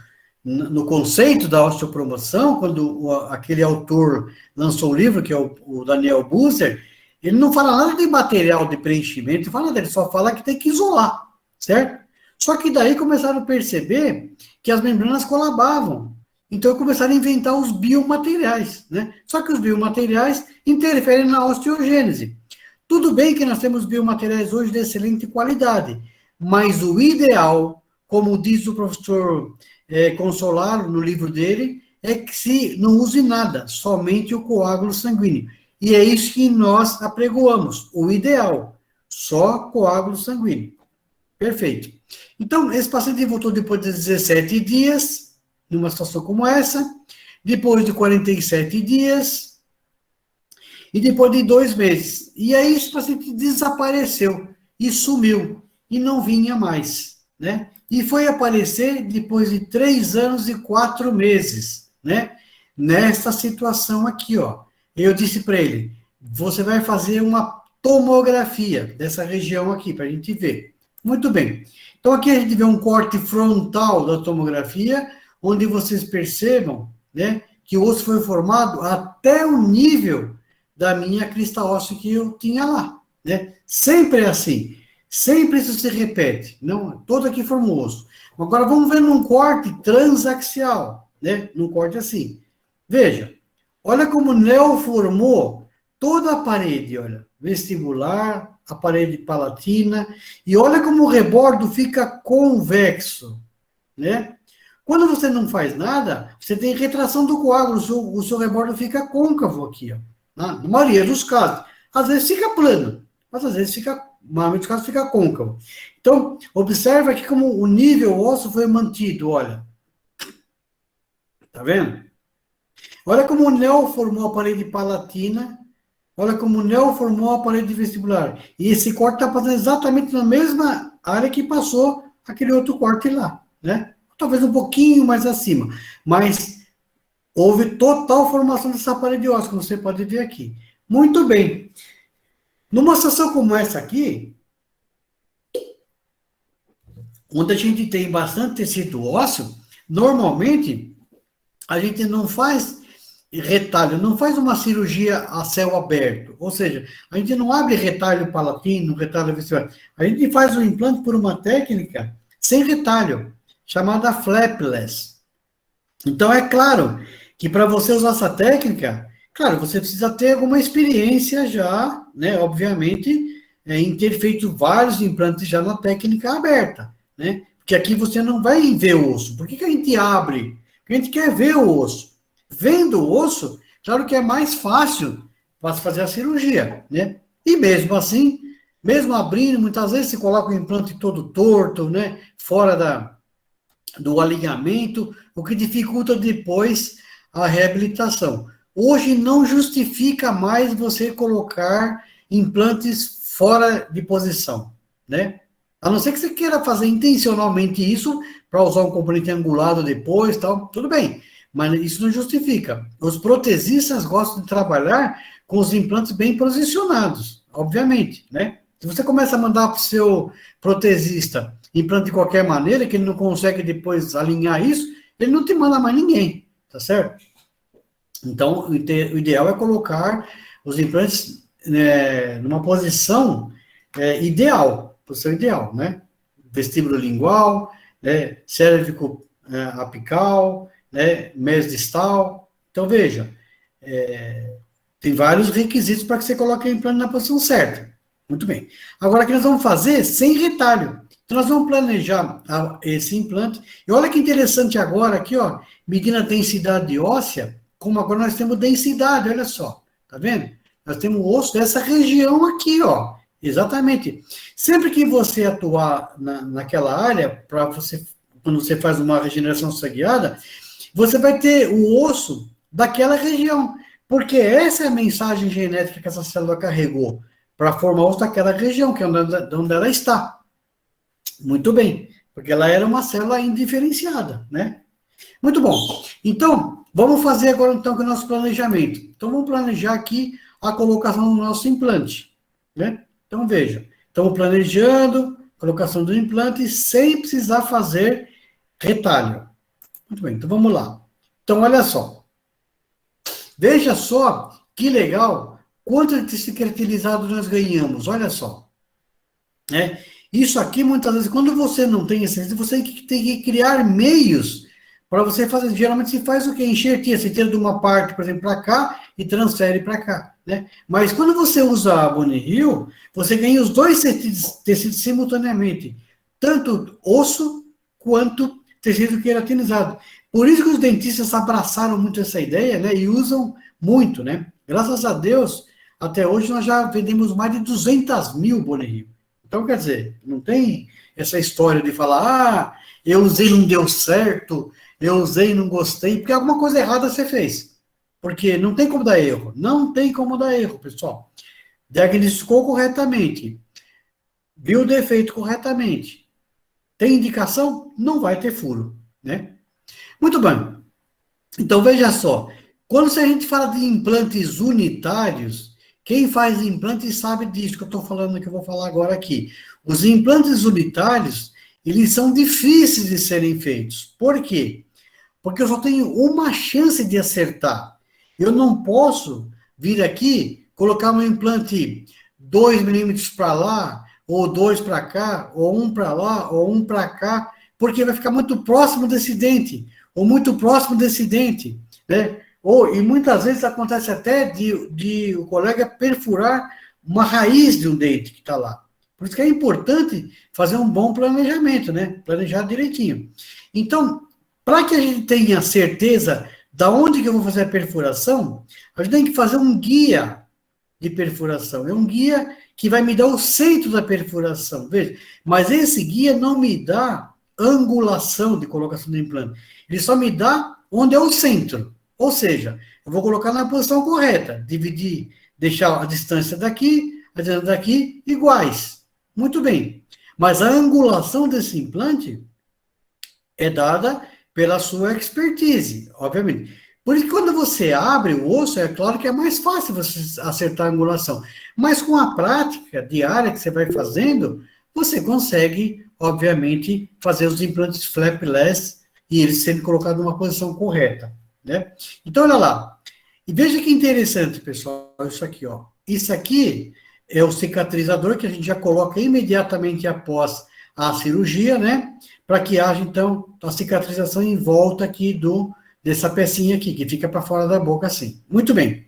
conceito da osteopromoção, quando aquele autor lançou o livro, que é o Daniel Buser, ele não fala nada de material de preenchimento, ele fala dele, só fala que tem que isolar, certo? Só que daí começaram a perceber que as membranas colabavam. Então começaram a inventar os biomateriais, né? Só que os biomateriais interferem na osteogênese. Tudo bem que nós temos biomateriais hoje de excelente qualidade, mas o ideal, como diz o professor Consolaro no livro dele, é que se não use nada, somente o coágulo sanguíneo. E é isso que nós apregoamos, o ideal, só coágulo sanguíneo. Perfeito. Então, esse paciente voltou depois de 17 dias, numa situação como essa, depois de 47 dias, e depois de 2 meses. E aí esse paciente desapareceu, e sumiu, e não vinha mais, né? E foi aparecer depois de 3 anos e 4 meses, né? Nessa situação aqui, ó. Eu disse para ele, você vai fazer uma tomografia dessa região aqui, para a gente ver. Muito bem. Então, aqui a gente vê um corte frontal da tomografia, onde vocês percebam, né, que o osso foi formado até o nível da minha crista óssea que eu tinha lá, né? Sempre é assim. Sempre isso se repete. Não, todo aqui formou osso. Agora, vamos ver num corte transaxial, né? Num corte assim. Veja. Olha como neoformou toda a parede, olha, vestibular, a parede palatina, e olha como o rebordo fica convexo, né? Quando você não faz nada, você tem retração do coágulo, o seu rebordo fica côncavo aqui, ó, na maioria dos casos. Às vezes fica plano, mas às vezes fica, na maioria dos casos fica côncavo. Então, observa aqui como o nível ósseo foi mantido, olha. Tá vendo? Olha como o neo formou a parede palatina, olha como o neo formou a parede vestibular. E esse corte está passando exatamente na mesma área que passou aquele outro corte lá, né? Talvez um pouquinho mais acima, mas houve total formação dessa parede óssea, como você pode ver aqui. Muito bem. Numa situação como essa aqui, onde a gente tem bastante tecido ósseo, normalmente a gente não faz retalho, não faz uma cirurgia a céu aberto, ou seja, a gente não abre retalho palatino, retalho vestibular, a gente faz o implante por uma técnica sem retalho, chamada flapless. Então, é claro que para você usar essa técnica, claro, você precisa ter alguma experiência já, né, obviamente, em ter feito vários implantes já na técnica aberta, né? Porque aqui você não vai ver o osso. Por que a gente abre? Porque a gente quer ver o osso. Vendo o osso, claro que é mais fácil para fazer a cirurgia, né? E mesmo assim, mesmo abrindo, muitas vezes se coloca o implante todo torto, né? Fora do alinhamento, o que dificulta depois a reabilitação. Hoje não justifica mais você colocar implantes fora de posição, né? A não ser que você queira fazer intencionalmente isso para usar um componente angulado depois, tal, tudo bem. Mas isso não justifica. Os protesistas gostam de trabalhar com os implantes bem posicionados, obviamente, né? Se você começa a mandar para o seu protesista implante de qualquer maneira, que ele não consegue depois alinhar isso, ele não te manda mais ninguém, tá certo? Então, o ideal é colocar os implantes numa posição ideal, posição ideal, né? Vestíbulo lingual, né? Cérvico apical, né? Mesodistal. Então, veja, tem vários requisitos para que você coloque o implante na posição certa. Muito bem. Agora, o que nós vamos fazer sem retalho. Então, nós vamos planejar esse implante. E olha que interessante agora aqui, ó, medindo a densidade óssea, como agora nós temos densidade, olha só. Tá vendo? Nós temos o osso dessa região aqui, ó. Exatamente. Sempre que você atuar naquela área, quando você faz uma regeneração sanguínea, você vai ter o osso daquela região. Porque essa é a mensagem genética que essa célula carregou para formar osso daquela região, que é onde ela está. Muito bem, porque ela era uma célula indiferenciada, né? Muito bom. Então, vamos fazer agora então com o nosso planejamento. Então, vamos planejar aqui a colocação do nosso implante, né? Então, veja, estamos planejando a colocação do implante sem precisar fazer retalho. Muito bem, então vamos lá. Então, olha só. Veja só que legal quanto de cicatrizado nós ganhamos, olha só. Né? Isso aqui, muitas vezes, quando você não tem essência, você tem que criar meios para você fazer. Geralmente se faz o quê? Enxertia. Você tira de uma parte, por exemplo, para cá e transfere para cá. Né? Mas quando você usa a Bone-Heal, você ganha os dois tecidos simultaneamente. Tanto osso quanto tecido queratinizado. Por isso que os dentistas abraçaram muito essa ideia, né? E usam muito, né? Graças a Deus, até hoje nós já vendemos mais de 200 mil Bone-Heal. Então, quer dizer, não tem essa história de falar, eu usei e não deu certo, eu usei e não gostei, porque alguma coisa errada você fez. Porque não tem como dar erro. Não tem como dar erro, pessoal. Diagnosticou corretamente. Viu o defeito corretamente. Tem indicação? Não vai ter furo, né? Muito bem. Então, veja só. Quando a gente fala de implantes unitários, quem faz implantes sabe disso que eu estou falando, que eu vou falar agora aqui. Os implantes unitários, eles são difíceis de serem feitos. Por quê? Porque eu só tenho uma chance de acertar. Eu não posso vir aqui, colocar um implante 2 milímetros para lá, ou 2 para cá, ou 1 para lá, ou 1 para cá, porque vai ficar muito próximo desse dente, ou muito próximo desse dente, né? E muitas vezes acontece até de o colega perfurar uma raiz de um dente que está lá. Por isso que é importante fazer um bom planejamento, né? Planejar direitinho. Então, para que a gente tenha certeza da onde que eu vou fazer a perfuração, a gente tem que fazer um guia de perfuração. É um guia que vai me dar o centro da perfuração. Veja, mas esse guia não me dá angulação de colocação do implante. Ele só me dá onde é o centro. Ou seja, eu vou colocar na posição correta, dividir, deixar a distância daqui, a distância daqui iguais. Muito bem. Mas a angulação desse implante é dada pela sua expertise, obviamente. Por isso que quando você abre o osso, é claro que é mais fácil você acertar a angulação. Mas com a prática diária que você vai fazendo, você consegue, obviamente, fazer os implantes flapless e eles serem colocados numa posição correta. Né? Então, olha lá. E veja que interessante, pessoal, isso aqui, ó. Isso aqui é o cicatrizador que a gente já coloca imediatamente após à cirurgia, né? Para que haja, então, a cicatrização em volta aqui dessa pecinha aqui, que fica para fora da boca assim. Muito bem.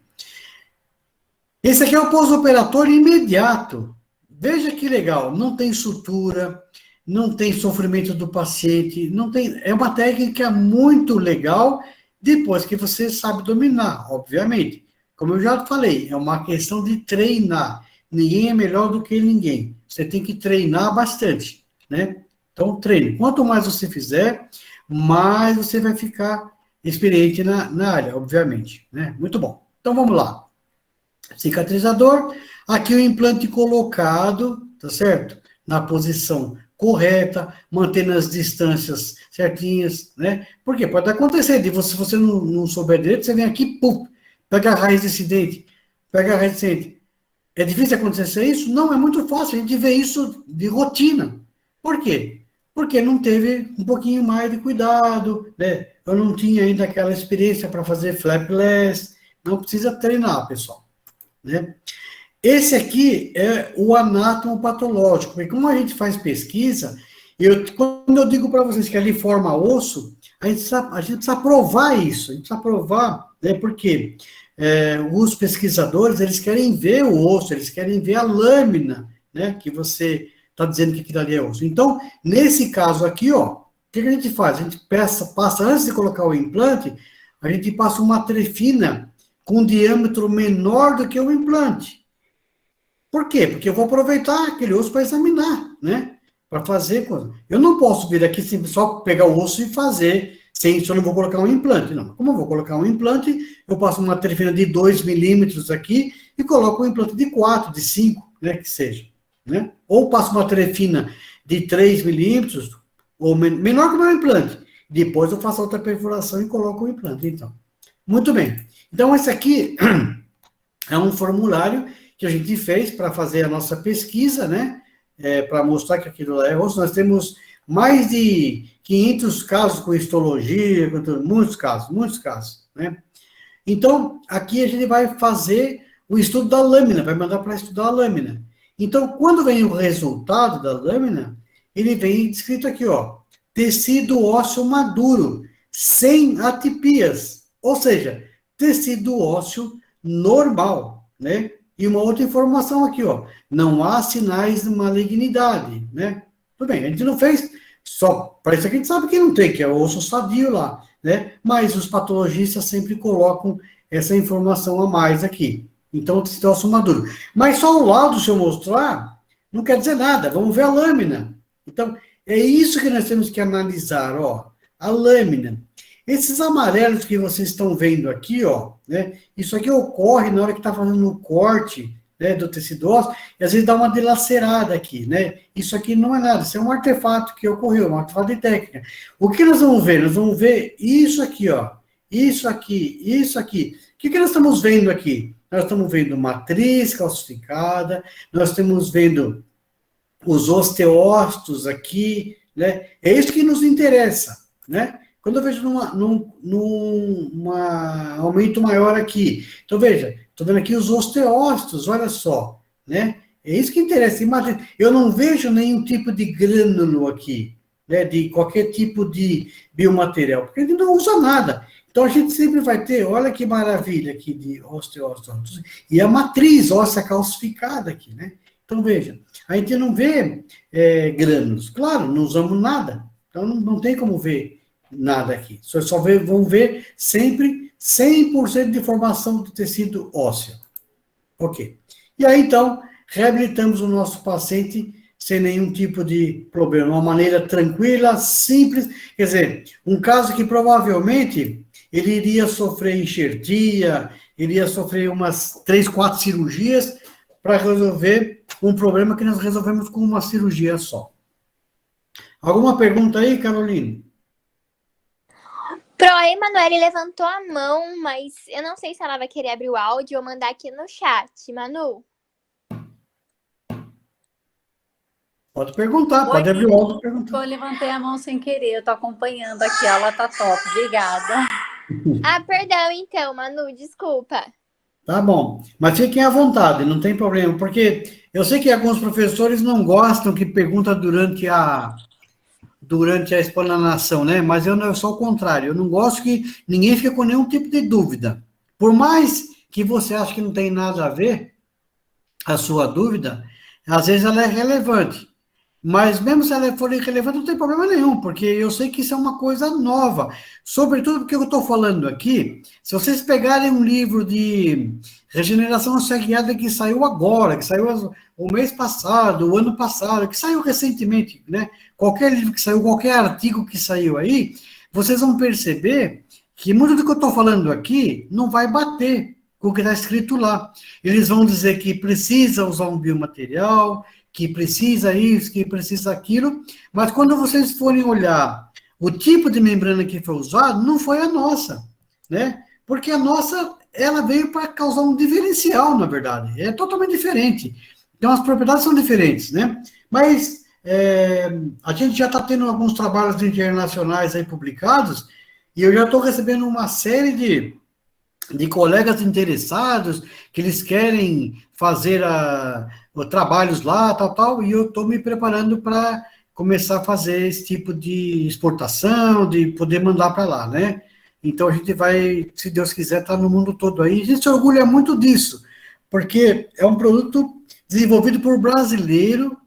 Esse aqui é o pós-operatório imediato. Veja que legal, não tem sutura, não tem sofrimento do paciente, não tem, é uma técnica muito legal depois que você sabe dominar, obviamente. Como eu já falei, é uma questão de treinar. Ninguém é melhor do que ninguém. Você tem que treinar bastante, né? Então, treine. Quanto mais você fizer, mais você vai ficar experiente na área, obviamente, né? Muito bom. Então, vamos lá. Cicatrizador, aqui o implante colocado, tá certo? Na posição correta, mantendo as distâncias certinhas, né? Por quê? Pode acontecer, se você não souber direito, você vem aqui, pum, pega a raiz desse dente, pega a raiz desse dente. É difícil acontecer isso? Não, é muito fácil, a gente vê isso de rotina. Por quê? Porque não teve um pouquinho mais de cuidado, né? Eu não tinha ainda aquela experiência para fazer flapless, não precisa treinar, pessoal, né? Esse aqui é o anátomo patológico, porque como a gente faz pesquisa, quando eu digo para vocês que ali forma osso, a gente precisa provar isso, a gente precisa provar, né, porque os pesquisadores, eles querem ver o osso, eles querem ver a lâmina, né, que você está dizendo que aquilo ali é osso. Então, nesse caso aqui, ó, o que a gente faz? A gente passa, antes de colocar o implante, a gente passa uma trefina com um diâmetro menor do que o implante. Por quê? Porque eu vou aproveitar aquele osso para examinar, né? Para fazer coisa. Eu não posso vir aqui só pegar o osso e fazer, se eu não vou colocar um implante, não. Como eu vou colocar um implante, eu passo uma trefina de 2 milímetros aqui e coloco um implante de 4, de 5, né, que seja, né? Ou passo uma trefina de 3 milímetros, ou menor que o meu implante. Depois eu faço outra perfuração e coloco o implante, então. Muito bem. Então, esse aqui é um formulário que a gente fez para fazer a nossa pesquisa, né? Para mostrar que aquilo lá é osso. Nós temos mais de 500 casos com histologia, muitos casos, né? Então, aqui a gente vai fazer o estudo da lâmina, vai mandar para estudar a lâmina. Então, quando vem o resultado da lâmina, ele vem escrito aqui, ó, tecido ósseo maduro, sem atipias, ou seja, tecido ósseo normal, né? E uma outra informação aqui, ó, não há sinais de malignidade, né? Tudo bem, a gente não fez só, para isso aqui a gente sabe que não tem, que é o osso sadio lá, né? Mas os patologistas sempre colocam essa informação a mais aqui. Então, o tecido ósseo maduro. Mas só o laudo, se eu mostrar, não quer dizer nada, vamos ver a lâmina. Então, é isso que nós temos que analisar, ó, a lâmina. Esses amarelos que vocês estão vendo aqui, ó, né, isso aqui ocorre na hora que está fazendo o corte, né, do tecido ósseo, e às vezes dá uma dilacerada aqui, né? Isso aqui não é nada, isso é um artefato que ocorreu, um artefato de técnica. O que nós vamos ver? Nós vamos ver isso aqui, ó, isso aqui, isso aqui. O que nós estamos vendo aqui? Nós estamos vendo matriz calcificada, nós estamos vendo os osteócitos aqui, né? É isso que nos interessa, né? Quando eu vejo num aumento maior aqui, então veja, estou vendo aqui os osteócitos, olha só, né? É isso que interessa. Imagina, eu não vejo nenhum tipo de grânulo aqui, né? De qualquer tipo de biomaterial, porque ele não usa nada. Então a gente sempre vai ter, olha que maravilha aqui de osteócitos, e a matriz óssea calcificada aqui, né? Então veja, a gente não vê grânulos, claro, não usamos nada, então não tem como ver nada aqui. Vão ver sempre 100% de formação do tecido ósseo. Ok. E aí, então, reabilitamos o nosso paciente sem nenhum tipo de problema. Uma maneira tranquila, simples. Quer dizer, um caso que provavelmente ele iria sofrer enxertia, iria sofrer umas 3, 4 cirurgias para resolver um problema que nós resolvemos com uma cirurgia só. Alguma pergunta aí, Carolina? Pro Emanuele levantou a mão, mas eu não sei se ela vai querer abrir o áudio ou mandar aqui no chat. Manu? Pode perguntar, pode abrir o áudio e perguntar. Eu levantei a mão sem querer, eu tô acompanhando aqui, ela tá top, obrigada. Ah, perdão então, Manu, desculpa. Tá bom. Mas fiquem à vontade, não tem problema, porque eu sei que alguns professores não gostam que pergunta durante a explanação, né? Mas eu sou o contrário, eu não gosto que ninguém fique com nenhum tipo de dúvida. Por mais que você ache que não tem nada a ver, a sua dúvida, às vezes ela é relevante. Mas mesmo se ela for irrelevante, não tem problema nenhum, porque eu sei que isso é uma coisa nova. Sobretudo porque eu estou falando aqui, se vocês pegarem um livro de regeneração guiada que saiu agora, que saiu o mês passado, o ano passado, que saiu recentemente, né? Qualquer livro que saiu, qualquer artigo que saiu aí, vocês vão perceber que muito do que eu estou falando aqui não vai bater com o que está escrito lá. Eles vão dizer que precisa usar um biomaterial, que precisa isso, que precisa aquilo, mas quando vocês forem olhar o tipo de membrana que foi usado, não foi a nossa, né? Porque a nossa, ela veio para causar um diferencial, na verdade, é totalmente diferente. Então, as propriedades são diferentes, né? Mas a gente já está tendo alguns trabalhos internacionais aí publicados, e eu já estou recebendo uma série de colegas interessados, que eles querem fazer trabalhos lá, tal, e eu estou me preparando para começar a fazer esse tipo de exportação, de poder mandar para lá, né? Então a gente vai, se Deus quiser, estar no mundo todo aí. A gente se orgulha muito disso, porque é um produto desenvolvido por brasileiro,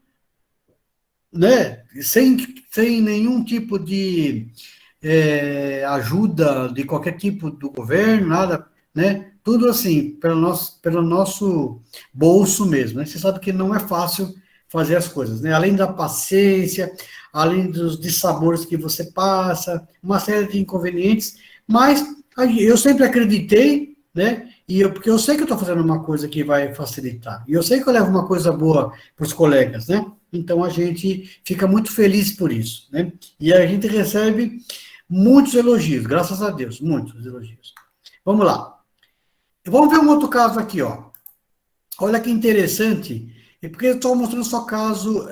né? Sem nenhum tipo de ajuda de qualquer tipo do governo, nada, né? Tudo assim, pelo nosso bolso mesmo, né? Você sabe que não é fácil fazer as coisas, né? Além da paciência, além dos dissabores que você passa, uma série de inconvenientes, mas eu sempre acreditei, né? Porque eu sei que eu estou fazendo uma coisa que vai facilitar, e eu sei que eu levo uma coisa boa para os colegas, né? Então a gente fica muito feliz por isso, né? E a gente recebe muitos elogios, graças a Deus, muitos elogios. Vamos lá. Vamos ver um outro caso aqui, ó. Olha que interessante, porque eu estou mostrando só caso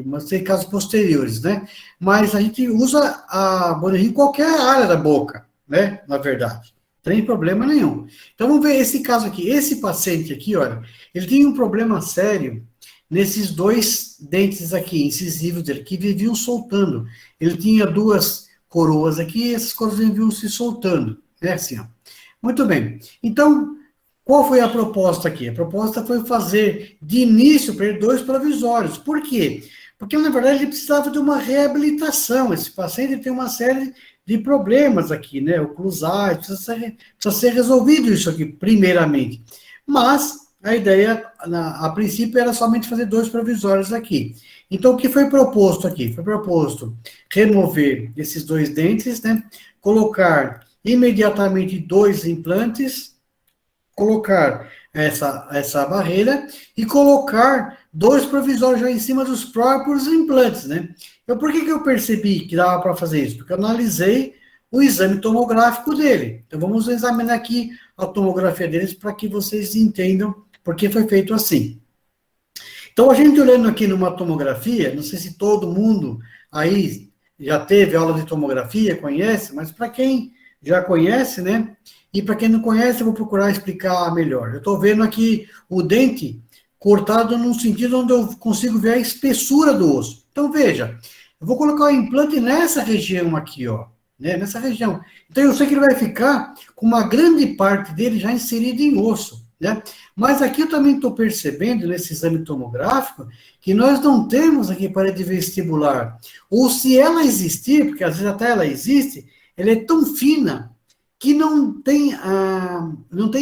mostrei casos posteriores, né? Mas a gente usa a Boehringer em qualquer área da boca, né? Na verdade, não tem problema nenhum. Então vamos ver esse caso aqui. Esse paciente aqui, olha, ele tinha um problema sério nesses dois dentes aqui, incisivos dele, que viviam soltando. Ele tinha duas coroas aqui, e essas coroas viviam se soltando, né? Assim, ó. Muito bem. Então, qual foi a proposta aqui? A proposta foi fazer, de início, para ele, 2 provisórios. Por quê? Porque, na verdade, ele precisava de uma reabilitação. Esse paciente tem uma série de problemas aqui, né? Oclusais, precisa ser resolvido isso aqui, primeiramente. Mas, a ideia, a princípio, era somente fazer 2 provisórios aqui. Então, o que foi proposto aqui? Foi proposto remover esses 2 dentes, né? Colocar imediatamente 2 implantes, colocar essa barreira e colocar 2 provisórios já em cima dos próprios implantes, né? Então, por que eu percebi que dava para fazer isso? Porque eu analisei o exame tomográfico dele. Então, vamos examinar aqui a tomografia deles para que vocês entendam por que foi feito assim. Então, a gente olhando aqui numa tomografia, não sei se todo mundo aí já teve aula de tomografia, conhece, mas para quem já conhece, né? E para quem não conhece, eu vou procurar explicar melhor. Eu estou vendo aqui o dente cortado num sentido onde eu consigo ver a espessura do osso. Então, veja, eu vou colocar o implante nessa região aqui, ó, né? Nessa região. Então, eu sei que ele vai ficar com uma grande parte dele já inserida em osso, né? Mas aqui eu também estou percebendo, nesse exame tomográfico, que nós não temos aqui parede vestibular. Ou se ela existir, porque às vezes até ela existe, ela é tão fina que não tem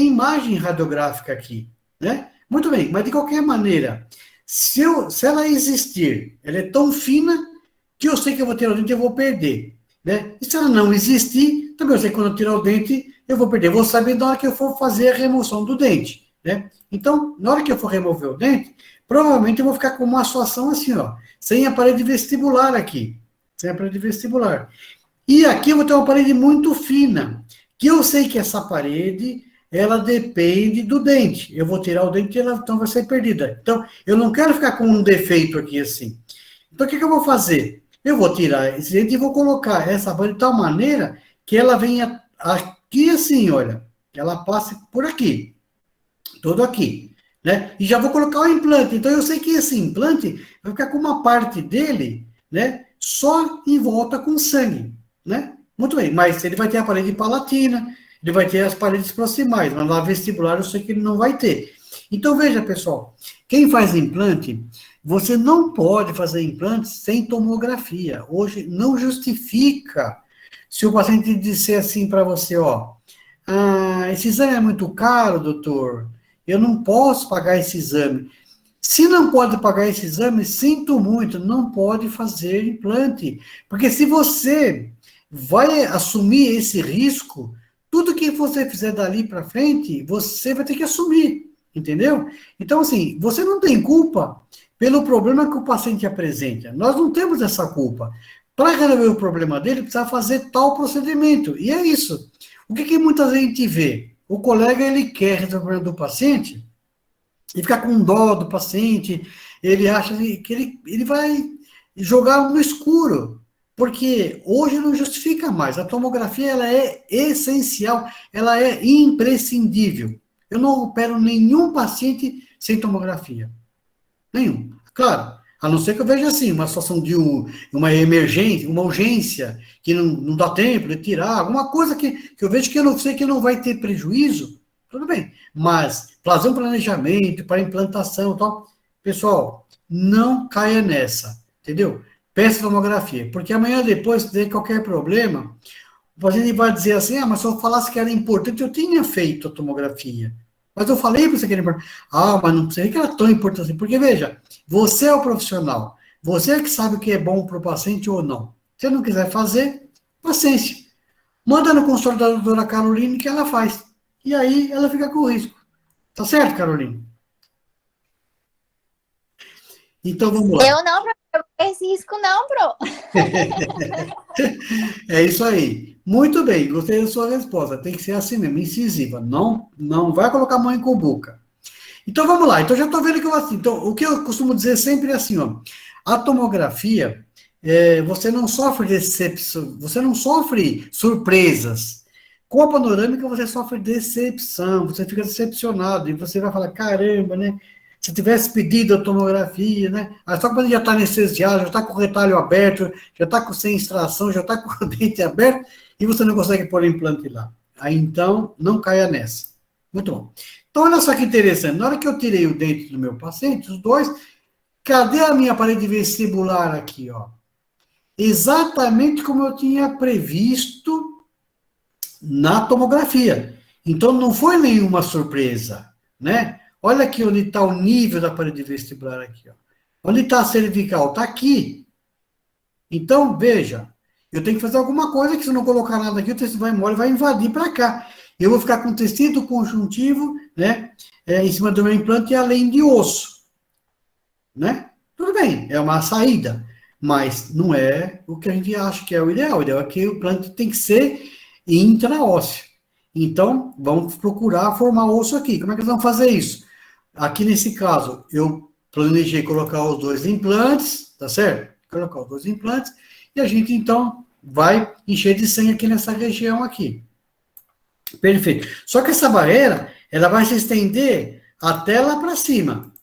imagem radiográfica aqui, né? Muito bem, mas de qualquer maneira, se ela existir, ela é tão fina que eu sei que eu vou tirar o dente e eu vou perder, né? E se ela não existir, também eu sei que quando eu tirar o dente, eu vou perder. Eu vou saber na hora que eu for fazer a remoção do dente, né? Então, na hora que eu for remover o dente, provavelmente eu vou ficar com uma situação assim, ó, sem a parede vestibular aqui, sem a parede vestibular. E aqui eu vou ter uma parede muito fina, que eu sei que essa parede, ela depende do dente. Eu vou tirar o dente e ela então vai ser perdida. Então, eu não quero ficar com um defeito aqui assim. Então, o que eu vou fazer? Eu vou tirar esse dente e vou colocar essa parede de tal maneira que ela venha aqui assim, olha. ela passe por aqui, todo aqui, né? E já vou colocar o implante. Então, eu sei que esse implante vai ficar com uma parte dele, né? Só em volta com sangue, né? Muito bem, mas ele vai ter a parede palatina, ele vai ter as paredes proximais, mas lá vestibular eu sei que ele não vai ter. Então, veja, pessoal, quem faz implante, você não pode fazer implante sem tomografia. Hoje não justifica se o paciente disser assim para você, ó, esse exame é muito caro, doutor, eu não posso pagar esse exame. Se não pode pagar esse exame, sinto muito, não pode fazer implante. Porque se você vai assumir esse risco, tudo que você fizer dali para frente, você vai ter que assumir, entendeu? Então, assim, você não tem culpa pelo problema que o paciente apresenta. Nós não temos essa culpa. Para resolver o problema dele, precisa fazer tal procedimento. E é isso. O que muita gente vê? O colega, ele quer resolver o problema do paciente e ficar com dó do paciente, ele acha que ele vai jogar no escuro, porque hoje não justifica mais. A tomografia, ela é essencial, ela é imprescindível. Eu não opero nenhum paciente sem tomografia. Nenhum. Claro, a não ser que eu veja assim, uma situação de uma emergência, uma urgência, que não dá tempo de tirar, alguma coisa que eu vejo que eu não sei que não vai ter prejuízo, tudo bem. Mas fazer um planejamento para implantação e tal, pessoal, não caia nessa, entendeu? Peça tomografia, porque amanhã depois, se der qualquer problema, o paciente vai dizer assim, mas se eu falasse que era importante, eu tinha feito a tomografia. Mas eu falei para você que era importante. Mas não sei que era tão importante assim. Porque, veja, você é o profissional. Você é que sabe o que é bom para o paciente ou não. Se não quiser fazer, paciência. Manda no consultório da doutora Caroline que ela faz. E aí ela fica com o risco. Tá certo, Caroline? Então vamos lá. Eu não, professor, esse risco não, pro. É isso aí. Muito bem, gostei da sua resposta. Tem que ser assim mesmo, incisiva. Não vai colocar a mão em cumbuca. Então vamos lá. Então já estou vendo que eu assim. Então, o que eu costumo dizer sempre é assim, ó. A tomografia, você não sofre decepção, você não sofre surpresas. Com a panorâmica, você sofre decepção, você fica decepcionado, e você vai falar, caramba, né? Se tivesse pedido a tomografia, né? Só quando já está anestesiado, já está com o retalho aberto, já está sem extração, já está com o dente aberto, e você não consegue pôr implante lá. Aí, então, não caia nessa. Muito bom. Então, olha só que interessante. Na hora que eu tirei o dente do meu paciente, os dois, cadê a minha parede vestibular aqui, ó? Exatamente como eu tinha previsto na tomografia. Então, não foi nenhuma surpresa, né? Olha aqui onde está o nível da parede vestibular aqui, ó. Onde está a cervical? Está aqui. Então, veja, eu tenho que fazer alguma coisa que se eu não colocar nada aqui, o tecido vai embora e vai invadir para cá. Eu vou ficar com tecido conjuntivo, né, em cima do meu implante e além de osso, né? Tudo bem, é uma saída, mas não é o que a gente acha que é o ideal. O ideal é que o implante tem que ser intraósseo. Então, vamos procurar formar osso aqui. Como é que nós vamos fazer isso? Aqui nesse caso, eu planejei colocar os dois implantes, tá certo? Colocar os dois implantes, e a gente, então, vai encher de sangue aqui nessa região aqui. Perfeito. Só que essa barreira, ela vai se estender até lá para cima.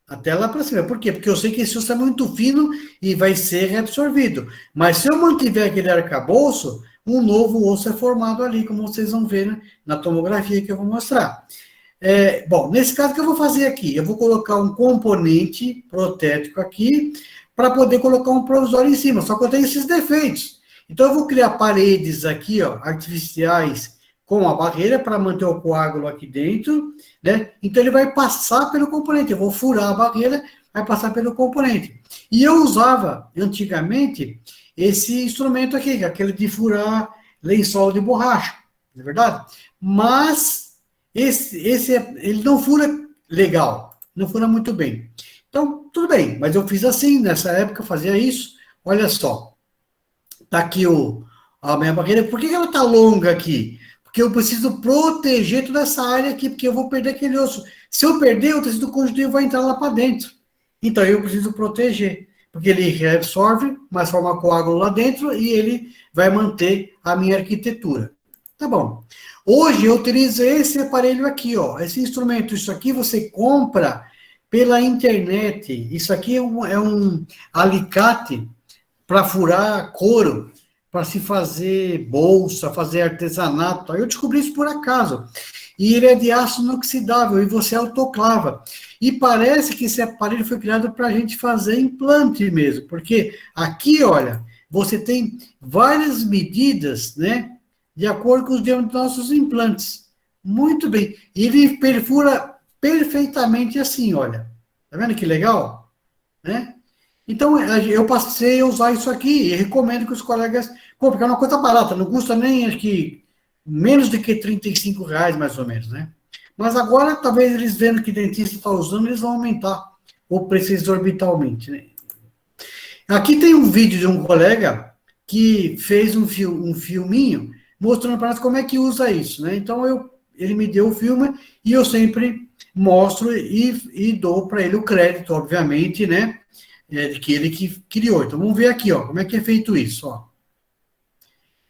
Até lá para cima. Por quê? Porque eu sei que esse osso é muito fino e vai ser reabsorvido. Mas se eu mantiver aquele arcabouço, um novo osso é formado ali, como vocês vão ver, né, na tomografia que eu vou mostrar. Bom, nesse caso, o que eu vou fazer aqui? Eu vou colocar um componente protético aqui, para poder colocar um provisório em cima, só que eu tenho esses defeitos. Então, eu vou criar paredes aqui, ó, artificiais, com a barreira, para manter o coágulo aqui dentro, né? Então, ele vai passar pelo componente. Eu vou furar a barreira, vai passar pelo componente. E eu usava, antigamente, esse instrumento aqui, aquele de furar lençol de borracha, não é verdade? Mas ele não fura legal, não fura muito bem. Então, tudo bem, mas eu fiz assim, nessa época eu fazia isso. Olha só, tá aqui a minha barreira. Por que ela tá longa aqui? Porque eu preciso proteger toda essa área aqui, porque eu vou perder aquele osso. Se eu perder, o tecido conjuntivo vai entrar lá para dentro. Então, eu preciso proteger, porque ele reabsorve, mas forma coágulo lá dentro, e ele vai manter a minha arquitetura. Tá bom. Hoje eu utilizo esse aparelho aqui, ó. Esse instrumento, isso aqui você compra pela internet. Isso aqui é um alicate para furar couro, para se fazer bolsa, fazer artesanato. Aí eu descobri isso por acaso. E ele é de aço inoxidável, e você autoclava. E parece que esse aparelho foi criado para a gente fazer implante mesmo, porque aqui, olha, você tem várias medidas, né, de acordo com os diâmetros dos nossos implantes. Muito bem. E ele perfura perfeitamente assim, olha. Tá vendo que legal? Né? Então, eu passei a usar isso aqui e recomendo que os colegas comprem, porque é uma coisa barata, não custa nem, acho que, menos do que R$ 35, mais ou menos, né? Mas agora, talvez eles vendo que o dentista está usando, eles vão aumentar o preço exorbitalmente, né? Aqui tem um vídeo de um colega que fez um filminho mostrando para nós como é que usa isso, né? Então, ele me deu o filme e eu sempre mostro e dou para ele o crédito, obviamente, né? De que ele que criou. Então, vamos ver aqui, ó, como é que é feito isso, ó.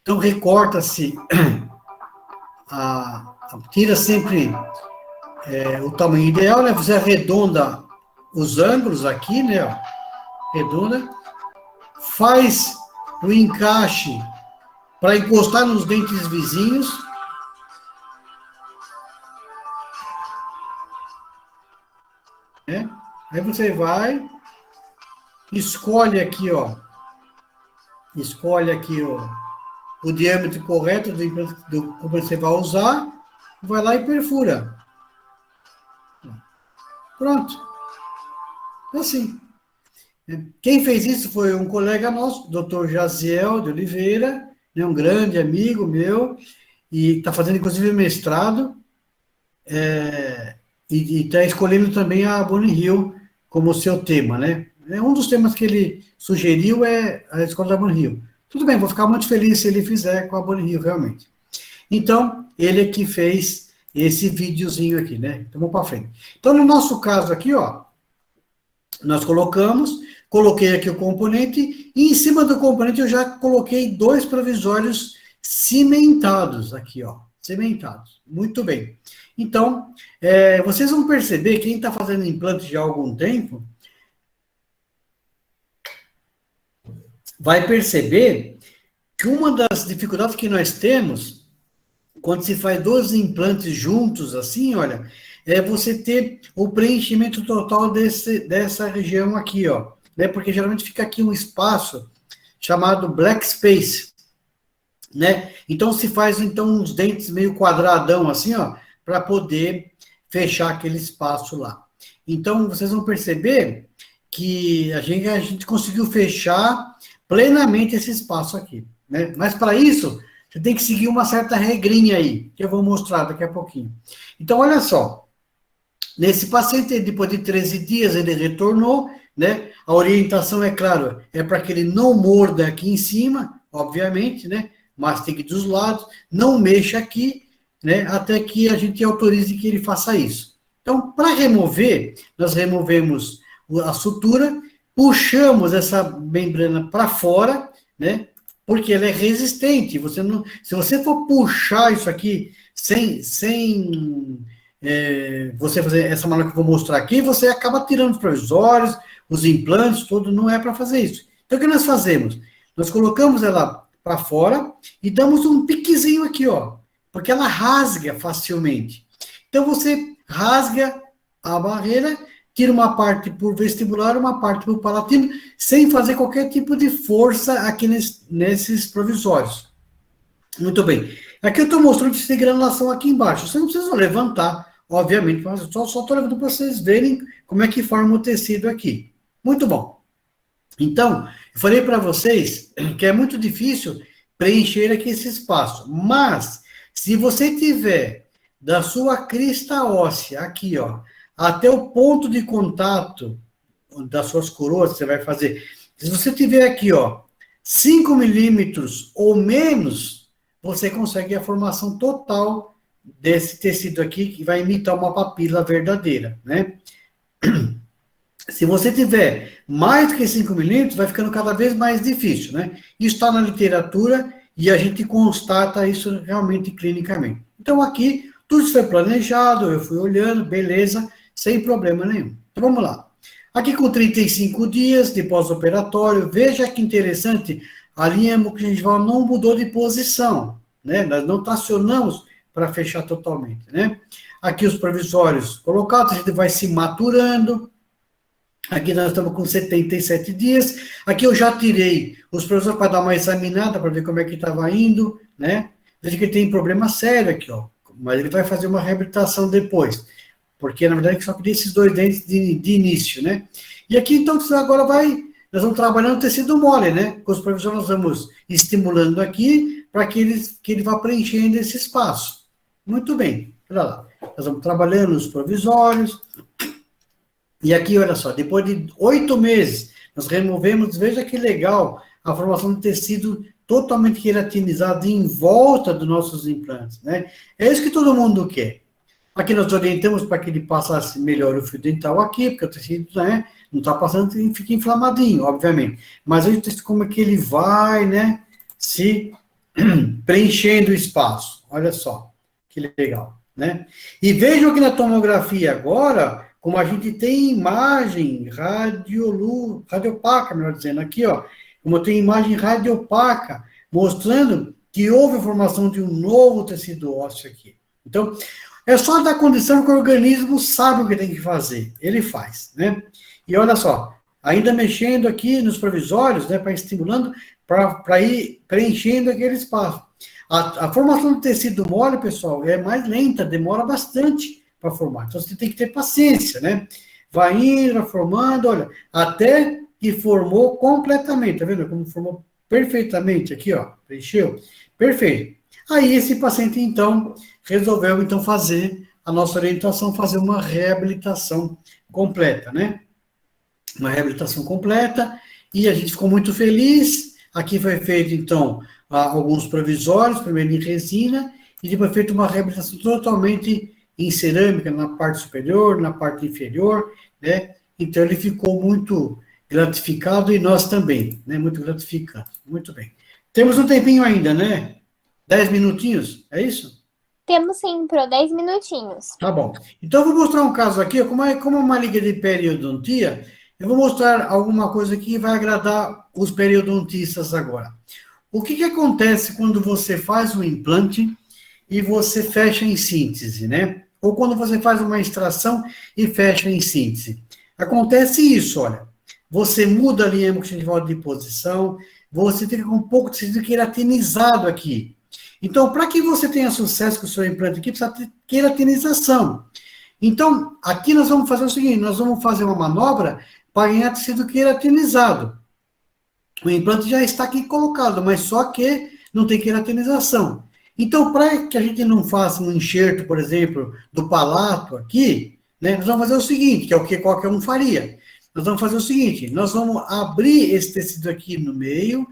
Então, recorta-se, tira sempre o tamanho ideal, né? Você arredonda os ângulos aqui, né? Ó, redonda. Faz o encaixe para encostar nos dentes vizinhos. Né? Aí você vai, escolhe aqui, ó. Escolhe aqui, ó, o diâmetro correto do que você vai usar, vai lá e perfura. Pronto. Assim. Quem fez isso foi um colega nosso, Dr. Jaziel de Oliveira, né, um grande amigo meu, e está fazendo, inclusive, mestrado, e está escolhendo também a Bonnie Hill como seu tema, né? Um dos temas que ele sugeriu é a escola da Bonnie Hill. Tudo bem, vou ficar muito feliz se ele fizer com a Bonnie Hill, realmente. Então, ele é que fez esse videozinho aqui, né? Então, vamos para frente. Então, no nosso caso aqui, ó, nós coloquei aqui o componente, e em cima do componente eu já coloquei 2 provisórios cimentados aqui, ó, cimentados. Muito bem. Então, vocês vão perceber, quem está fazendo implante já há algum tempo, vai perceber que uma das dificuldades que nós temos, quando se faz 2 implantes juntos, assim, olha, é você ter o preenchimento total dessa região aqui, ó, né? Porque geralmente fica aqui um espaço chamado black space, né? Então se faz então uns dentes meio quadradão assim, ó, para poder fechar aquele espaço lá. Então vocês vão perceber que a gente conseguiu fechar plenamente esse espaço aqui, né? Mas para isso você tem que seguir uma certa regrinha aí, que eu vou mostrar daqui a pouquinho. Então olha só. Nesse paciente, depois de 13 dias, ele retornou, né? A orientação, é claro, é para que ele não morda aqui em cima, obviamente, né? Mastigue dos lados, não mexa aqui, né? Até que a gente autorize que ele faça isso. Então, para remover, nós removemos a sutura, puxamos essa membrana para fora, né? Porque ela é resistente. Se você for puxar isso aqui sem você fazer essa maneira que eu vou mostrar aqui, você acaba tirando os provisórios, os implantes, tudo, não é para fazer isso. Então, o que nós fazemos? Nós colocamos ela para fora e damos um piquezinho aqui, ó, porque ela rasga facilmente. Então, você rasga a barreira, tira uma parte por vestibular, uma parte por palatino, sem fazer qualquer tipo de força aqui nesses provisórios. Muito bem. Aqui eu estou mostrando esse de granulação aqui embaixo. Você não precisa levantar, obviamente, mas eu só estou levando para vocês verem como é que forma o tecido aqui. Muito bom. Então, eu falei para vocês que é muito difícil preencher aqui esse espaço, mas se você tiver da sua crista óssea, aqui, ó, até o ponto de contato das suas coroas, você vai fazer, se você tiver aqui, ó, 5 milímetros ou menos, você consegue a formação total desse tecido aqui, que vai imitar uma papila verdadeira, né? Se você tiver mais do que 5 milímetros, vai ficando cada vez mais difícil, né? Isso está na literatura e a gente constata isso realmente clinicamente. Então, aqui, tudo isso foi planejado, eu fui olhando, beleza, sem problema nenhum. Então, vamos lá. Aqui com 35 dias de pós-operatório, veja que interessante, a linha hemogengival não mudou de posição, né? Nós não tracionamos para fechar totalmente, né? Aqui os provisórios colocados, a gente vai se maturando. Aqui nós estamos com 77 dias. Aqui eu já tirei os provisórios para dar uma examinada, para ver como é que estava indo, né? Veja que ele tem problema sério aqui, ó. Mas ele vai fazer uma reabilitação depois. Porque, na verdade, só queria esses 2 dentes de início, né? E aqui, então, agora nós vamos trabalhando tecido mole, né? Com os provisórios nós vamos estimulando aqui para que ele vá preenchendo esse espaço. Muito bem, olha lá. Nós vamos trabalhando os provisórios. E aqui, olha só, depois de 8 meses, nós removemos, veja que legal, a formação de tecido totalmente queratinizado em volta dos nossos implantes, né? É isso que todo mundo quer. Aqui nós orientamos para que ele passasse melhor o fio dental aqui, porque o tecido, né, não está passando e fica inflamadinho, obviamente. Mas a gente como é que ele vai, né, se preenchendo o espaço. Olha só, que legal, né? E vejam aqui na tomografia agora, como a gente tem imagem radiopaca, melhor dizendo, aqui, ó, como tem imagem radiopaca, mostrando que houve a formação de um novo tecido ósseo aqui. Então, é só dar condição que o organismo sabe o que tem que fazer. Ele faz, né? E olha só, ainda mexendo aqui nos provisórios, né, para estimulando, para ir preenchendo aquele espaço. A formação do tecido mole, pessoal, é mais lenta, demora bastante para formar. Então, você tem que ter paciência, né? Vai indo, formando, olha, até que formou completamente, tá vendo como formou perfeitamente aqui, ó, preencheu? Perfeito. Aí, esse paciente, então, resolveu, então, fazer a nossa orientação, fazer uma reabilitação completa, né? Uma reabilitação completa, e a gente ficou muito feliz. Aqui foi feito, então, alguns provisórios, primeiro em resina, e depois feito uma reabilitação totalmente em cerâmica, na parte superior, na parte inferior, né? Então, ele ficou muito gratificado, e nós também, né? Muito gratificado. Muito bem. Temos um tempinho ainda, né? 10 minutinhos, é isso? Temos sim, por 10 minutinhos. Tá bom. Então, eu vou mostrar um caso aqui, como é uma liga de periodontia, eu vou mostrar alguma coisa que vai agradar os periodontistas agora. O que acontece quando você faz um implante e você fecha em síntese, né? Ou quando você faz uma extração e fecha em síntese. Acontece isso, olha. Você muda a linha hemogengival de posição, você fica com um pouco de tecido queratinizado aqui. Então, para que você tenha sucesso com o seu implante aqui, precisa ter queratinização. Então, aqui nós vamos fazer o seguinte, nós vamos fazer uma manobra para ganhar tecido queratinizado. O implante já está aqui colocado, mas só que não tem queratinização. Então, para que a gente não faça um enxerto, por exemplo, do palato aqui, né, nós vamos fazer o seguinte, que é o que qualquer um faria. Nós vamos fazer o seguinte, nós vamos abrir esse tecido aqui no meio,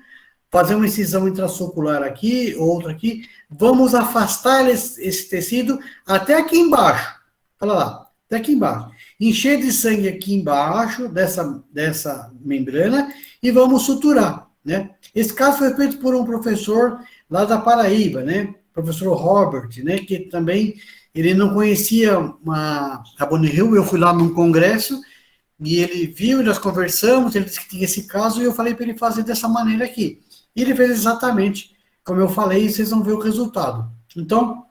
fazer uma incisão intraocular aqui, outra aqui, vamos afastar esse tecido até aqui embaixo. Olha lá, até aqui embaixo. Encher de sangue aqui embaixo dessa membrana e vamos suturar, né? Esse caso foi feito por um professor lá da Paraíba, né? Professor Robert, né? Que também, ele não conhecia a Bonnie Hill, eu fui lá num congresso e ele viu, nós conversamos, ele disse que tinha esse caso e eu falei para ele fazer dessa maneira aqui. E ele fez exatamente como eu falei, e vocês vão ver o resultado. Então,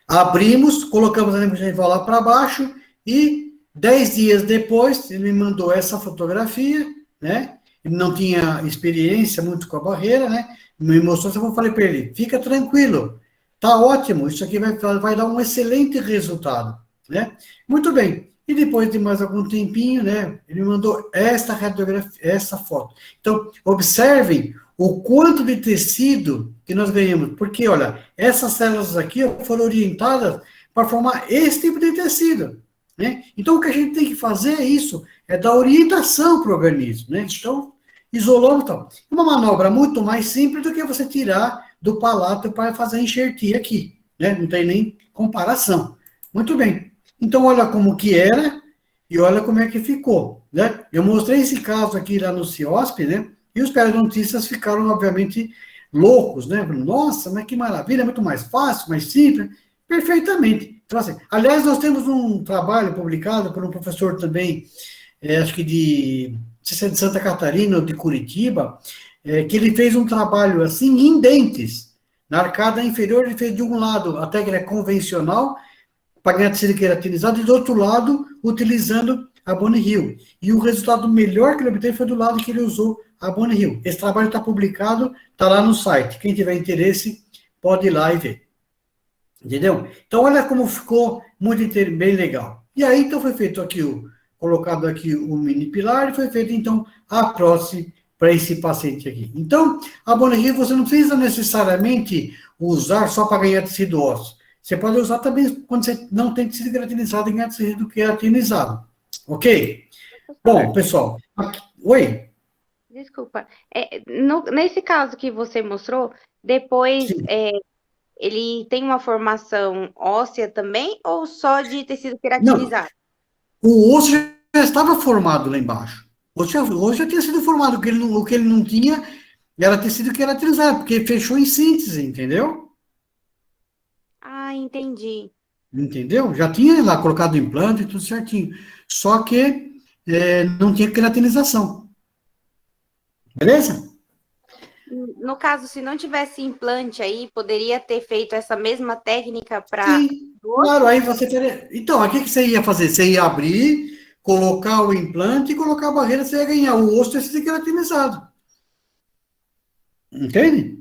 abrimos, colocamos a hemogengival lá para baixo, e 10 dias depois, ele me mandou essa fotografia, né? Ele não tinha experiência muito com a barreira, né? Me mostrou, eu falei para ele, fica tranquilo, tá ótimo, isso aqui vai dar um excelente resultado, né? Muito bem. E depois de mais algum tempinho, né, ele me mandou esta radiografia, essa foto. Então, observem o quanto de tecido que nós ganhamos, porque, olha, essas células aqui foram orientadas para formar esse tipo de tecido, né? Então, o que a gente tem que fazer é isso, é dar orientação para o organismo, né? Então, isolando, então. Uma manobra muito mais simples do que você tirar do palato para fazer a enxertia aqui, né? Não tem nem comparação. Muito bem. Então, olha como que era e olha como é que ficou, né? Eu mostrei esse caso aqui lá no CIOSP, né? E os periodontistas ficaram, obviamente, loucos, né? Nossa, mas que maravilha, é muito mais fácil, mais simples. Perfeitamente. Então, assim, aliás, nós temos um trabalho publicado por um professor também, acho que não sei se é de Santa Catarina ou de Curitiba, que ele fez um trabalho assim em dentes. Na arcada inferior, ele fez de um lado a técnica convencional, para ganhar tecido queratinizado, e do outro lado, utilizando a Bonnie Hill. E o resultado melhor que ele obteve foi do lado que ele usou a Bonnie Hill. Esse trabalho está publicado, está lá no site. Quem tiver interesse, pode ir lá e ver. Entendeu? Então, olha como ficou bem legal. E aí, então, foi feito aqui colocado aqui o mini pilar, e foi feito, então, a prótese para esse paciente aqui. Então, a Bonnie Hill, você não precisa necessariamente usar só para ganhar tecido ósseo. Você pode usar também quando você não tem tecido queratinizado e ganhar tecido queratinizado. Ok? Bom, pessoal. Oi? Desculpa. Nesse caso que você mostrou, depois ele tem uma formação óssea também ou só de tecido queratinizado? Não, o osso já estava formado lá embaixo. O osso já tinha sido formado. O que ele não tinha era tecido queratinizado, porque fechou em síntese, entendeu? Ah, entendi. Entendeu? Já tinha lá colocado o implante e tudo certinho. Só que não tinha queratinização. Beleza? No caso, se não tivesse implante aí, poderia ter feito essa mesma técnica para... Sim, claro, aí você teria... Então, aqui que você ia fazer? Você ia abrir, colocar o implante e colocar a barreira, você ia ganhar o osso e ser queratinizado. Entende?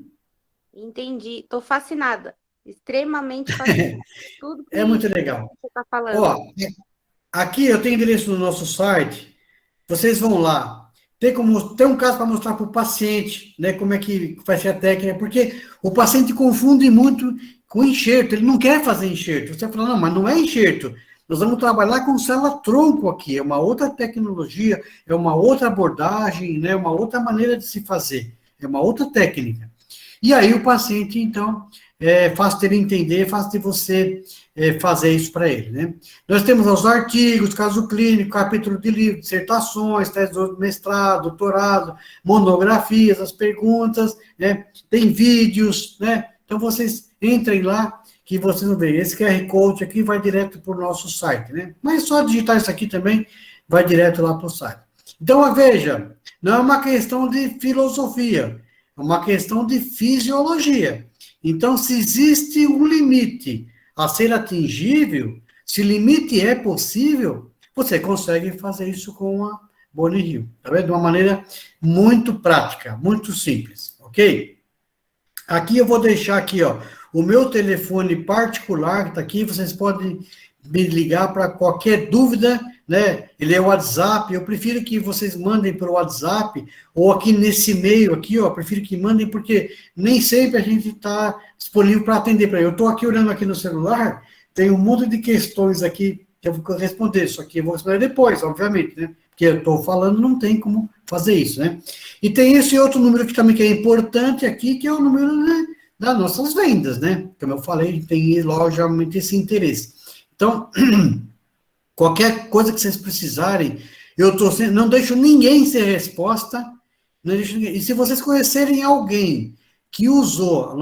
Entendi. Estou fascinada. Extremamente fascinada. Tudo que muito legal. você está falando. Ó, aqui eu tenho endereço no nosso site. Vocês vão lá. Tem um caso para mostrar para o paciente, né, como é que vai ser a técnica, porque o paciente confunde muito com enxerto, ele não quer fazer enxerto. Você fala, não, mas não é enxerto. Nós vamos trabalhar com célula-tronco aqui, é uma outra tecnologia, é uma outra abordagem, né, uma outra maneira de se fazer, é uma outra técnica. E aí o paciente, então, é fácil dele entender, é fácil de você fazer isso para ele, né? Nós temos os artigos, caso clínico, capítulo de livro, dissertações, tese de mestrado, doutorado, monografias, as perguntas, né? Tem vídeos, né? Então, vocês entrem lá, que vocês vão ver. Esse QR Code aqui vai direto para o nosso site, né? Mas só digitar isso aqui também, vai direto lá para o site. Então, veja, não é uma questão de filosofia, é uma questão de fisiologia. Então, se existe um limite a ser atingível, se limite é possível, você consegue fazer isso com a Bonnie Hill, tá vendo? De uma maneira muito prática, muito simples, ok? Aqui eu vou deixar aqui, ó, o meu telefone particular, que está aqui, vocês podem me ligar para qualquer dúvida, né? Ele é o WhatsApp, eu prefiro que vocês mandem pelo WhatsApp, ou aqui nesse e-mail aqui, ó, prefiro que mandem, porque nem sempre a gente está disponível para atender para ele. Eu estou aqui olhando aqui no celular, tem um monte de questões aqui que eu vou responder, só que eu vou responder depois, obviamente, né? Porque eu estou falando, não tem como fazer isso, né? E tem esse outro número que também que é importante aqui, que é o número, né, das nossas vendas, né? Como eu falei, tem logicamente esse interesse. Então, qualquer coisa que vocês precisarem, eu estou sendo, não deixo ninguém sem resposta, não deixo ninguém. E se vocês conhecerem alguém que usou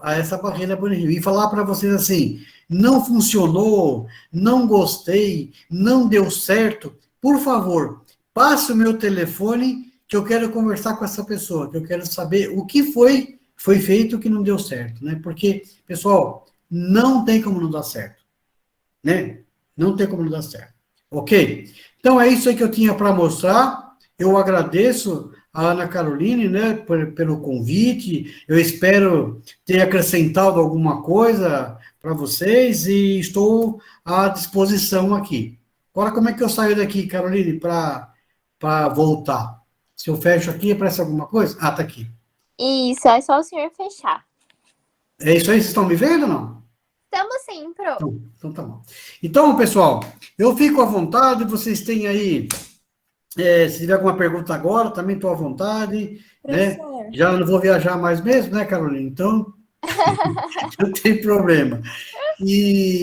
essa barreira Bonnie Hill e falar para vocês assim, não funcionou, não gostei, não deu certo, por favor, passe o meu telefone que eu quero conversar com essa pessoa, que eu quero saber o que foi feito que não deu certo, né? Porque, pessoal, não tem como não dar certo, né? Não tem como não dar certo, ok? Então, é isso aí que eu tinha para mostrar, eu agradeço a Ana Caroline, né, pelo convite, eu espero ter acrescentado alguma coisa para vocês e estou à disposição aqui. Agora, como é que eu saio daqui, Caroline, para voltar? Se eu fecho aqui, aparece alguma coisa? Ah, tá aqui. Isso, é só o senhor fechar. É isso aí, vocês estão me vendo ou não? Estamos sim, pro. Então tá bom. Então, pessoal, eu fico à vontade, vocês têm aí, se tiver alguma pergunta agora, também estou à vontade, né? Já não vou viajar mais mesmo, né, Carolina? Então, não tem problema.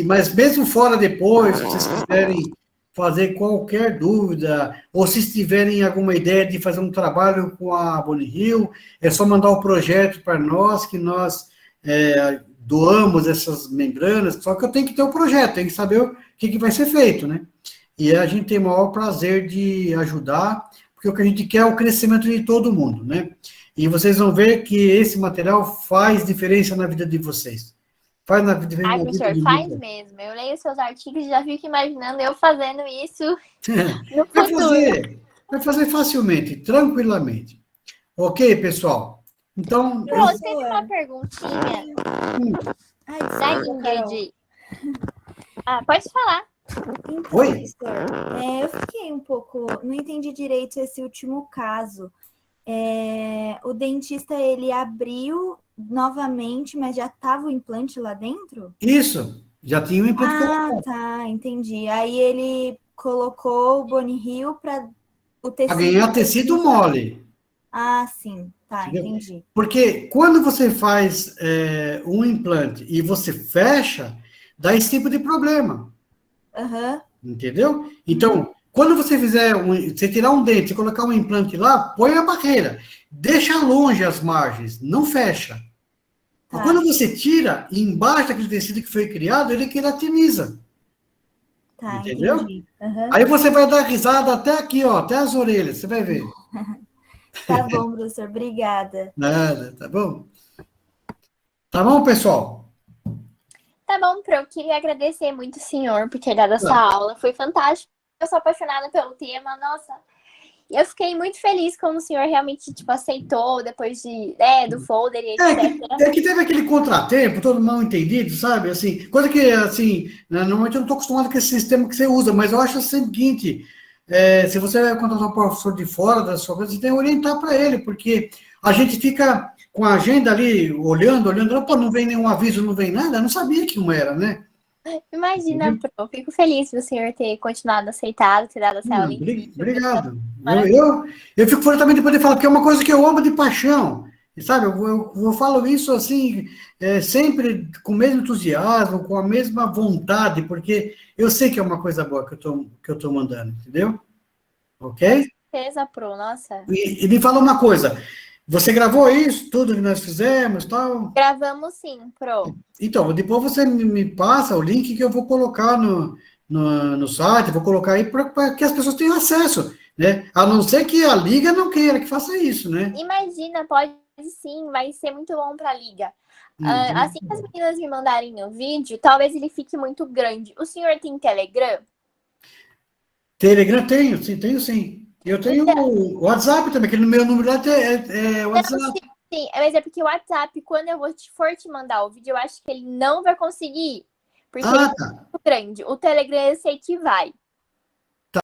Mas mesmo fora depois, se vocês quiserem fazer qualquer dúvida, ou se tiverem alguma ideia de fazer um trabalho com a Bonnie Hill, é só mandar o projeto para nós, que nós doamos essas membranas, só que eu tenho que ter o projeto, tenho que saber o que vai ser feito, né? E a gente tem o maior prazer de ajudar, porque o que a gente quer é o crescimento de todo mundo, né? E vocês vão ver que esse material faz diferença na vida de vocês. Faz na vida Ai, na vida professor, de faz muita. mesmo. Eu leio seus artigos e já fico imaginando eu fazendo isso no Vai futuro. fazer facilmente, tranquilamente. Ok, pessoal? Então, Pô, teve uma perguntinha Ai, da desculpa, Carol. Ingrid. Ah, pode falar. Então, Oi? professor, eu fiquei um pouco... Não entendi direito esse último caso. O dentista, ele abriu novamente, mas já estava o implante lá dentro? Isso, já tinha um implante colocado. Tá, entendi. Aí ele colocou o Bonnie Hill para o Para tecido... ganhar tecido mole. Sim, tá, Entendeu? entendi. Porque quando você faz um implante e você fecha, dá esse tipo de problema. Aham, Entendeu? Então, quando você você tirar um dente, você colocar um implante lá, põe a barreira. Deixa longe as margens, não fecha. Mas tá, quando você tira, embaixo daquele tecido que foi criado, ele queratiniza. tá, Entendeu? entendi. Aham. Aí você vai dar risada até aqui, ó, até as orelhas, você vai ver. Tá bom, professor, obrigada. Nada, tá bom? Tá bom, pessoal? Tá bom, Pro. Eu queria agradecer muito o senhor por ter dado essa aula. Foi fantástico. Eu sou apaixonada pelo tema. Nossa, eu fiquei muito feliz como o senhor realmente, tipo, aceitou depois do folder e etc. É que teve aquele contratempo, todo mal entendido, sabe? Assim, coisa que, assim, normalmente eu não estou acostumado com esse sistema que você usa, mas eu acho o seguinte, se você vai contratar um professor de fora da sua coisa, você tem que orientar para ele, porque a gente fica com a agenda ali, olhando, pô, não vem nenhum aviso, não vem nada, eu não sabia que não era, né? Imagina, Pro. Fico feliz do senhor ter continuado aceitado, ter dado essa aula incrível. Obrigado. Maravilha. Eu fico fora também de poder falar, porque é uma coisa que eu amo de paixão. E, sabe, eu falo isso assim, sempre com o mesmo entusiasmo, com a mesma vontade, porque eu sei que é uma coisa boa que eu tô mandando, entendeu? Ok? Certeza, Pro. Nossa. E me fala uma coisa, você gravou isso, tudo que nós fizemos, tal? Gravamos sim, Pro. Então, depois você me passa o link que eu vou colocar no site, vou colocar aí para que as pessoas tenham acesso, né? A não ser que a Liga não queira que faça isso, né? Imagina, pode sim, vai ser muito bom para a liga. Assim que as meninas me mandarem o vídeo, talvez ele fique muito grande. O senhor tem Telegram? Telegram tenho, sim, tenho sim. Eu tenho o WhatsApp também, que no meu número lá é WhatsApp. Não, sim, mas é porque o WhatsApp, quando eu for te mandar o vídeo, eu acho que ele não vai conseguir. Porque ele é Tá. muito grande. O Telegram eu sei que vai.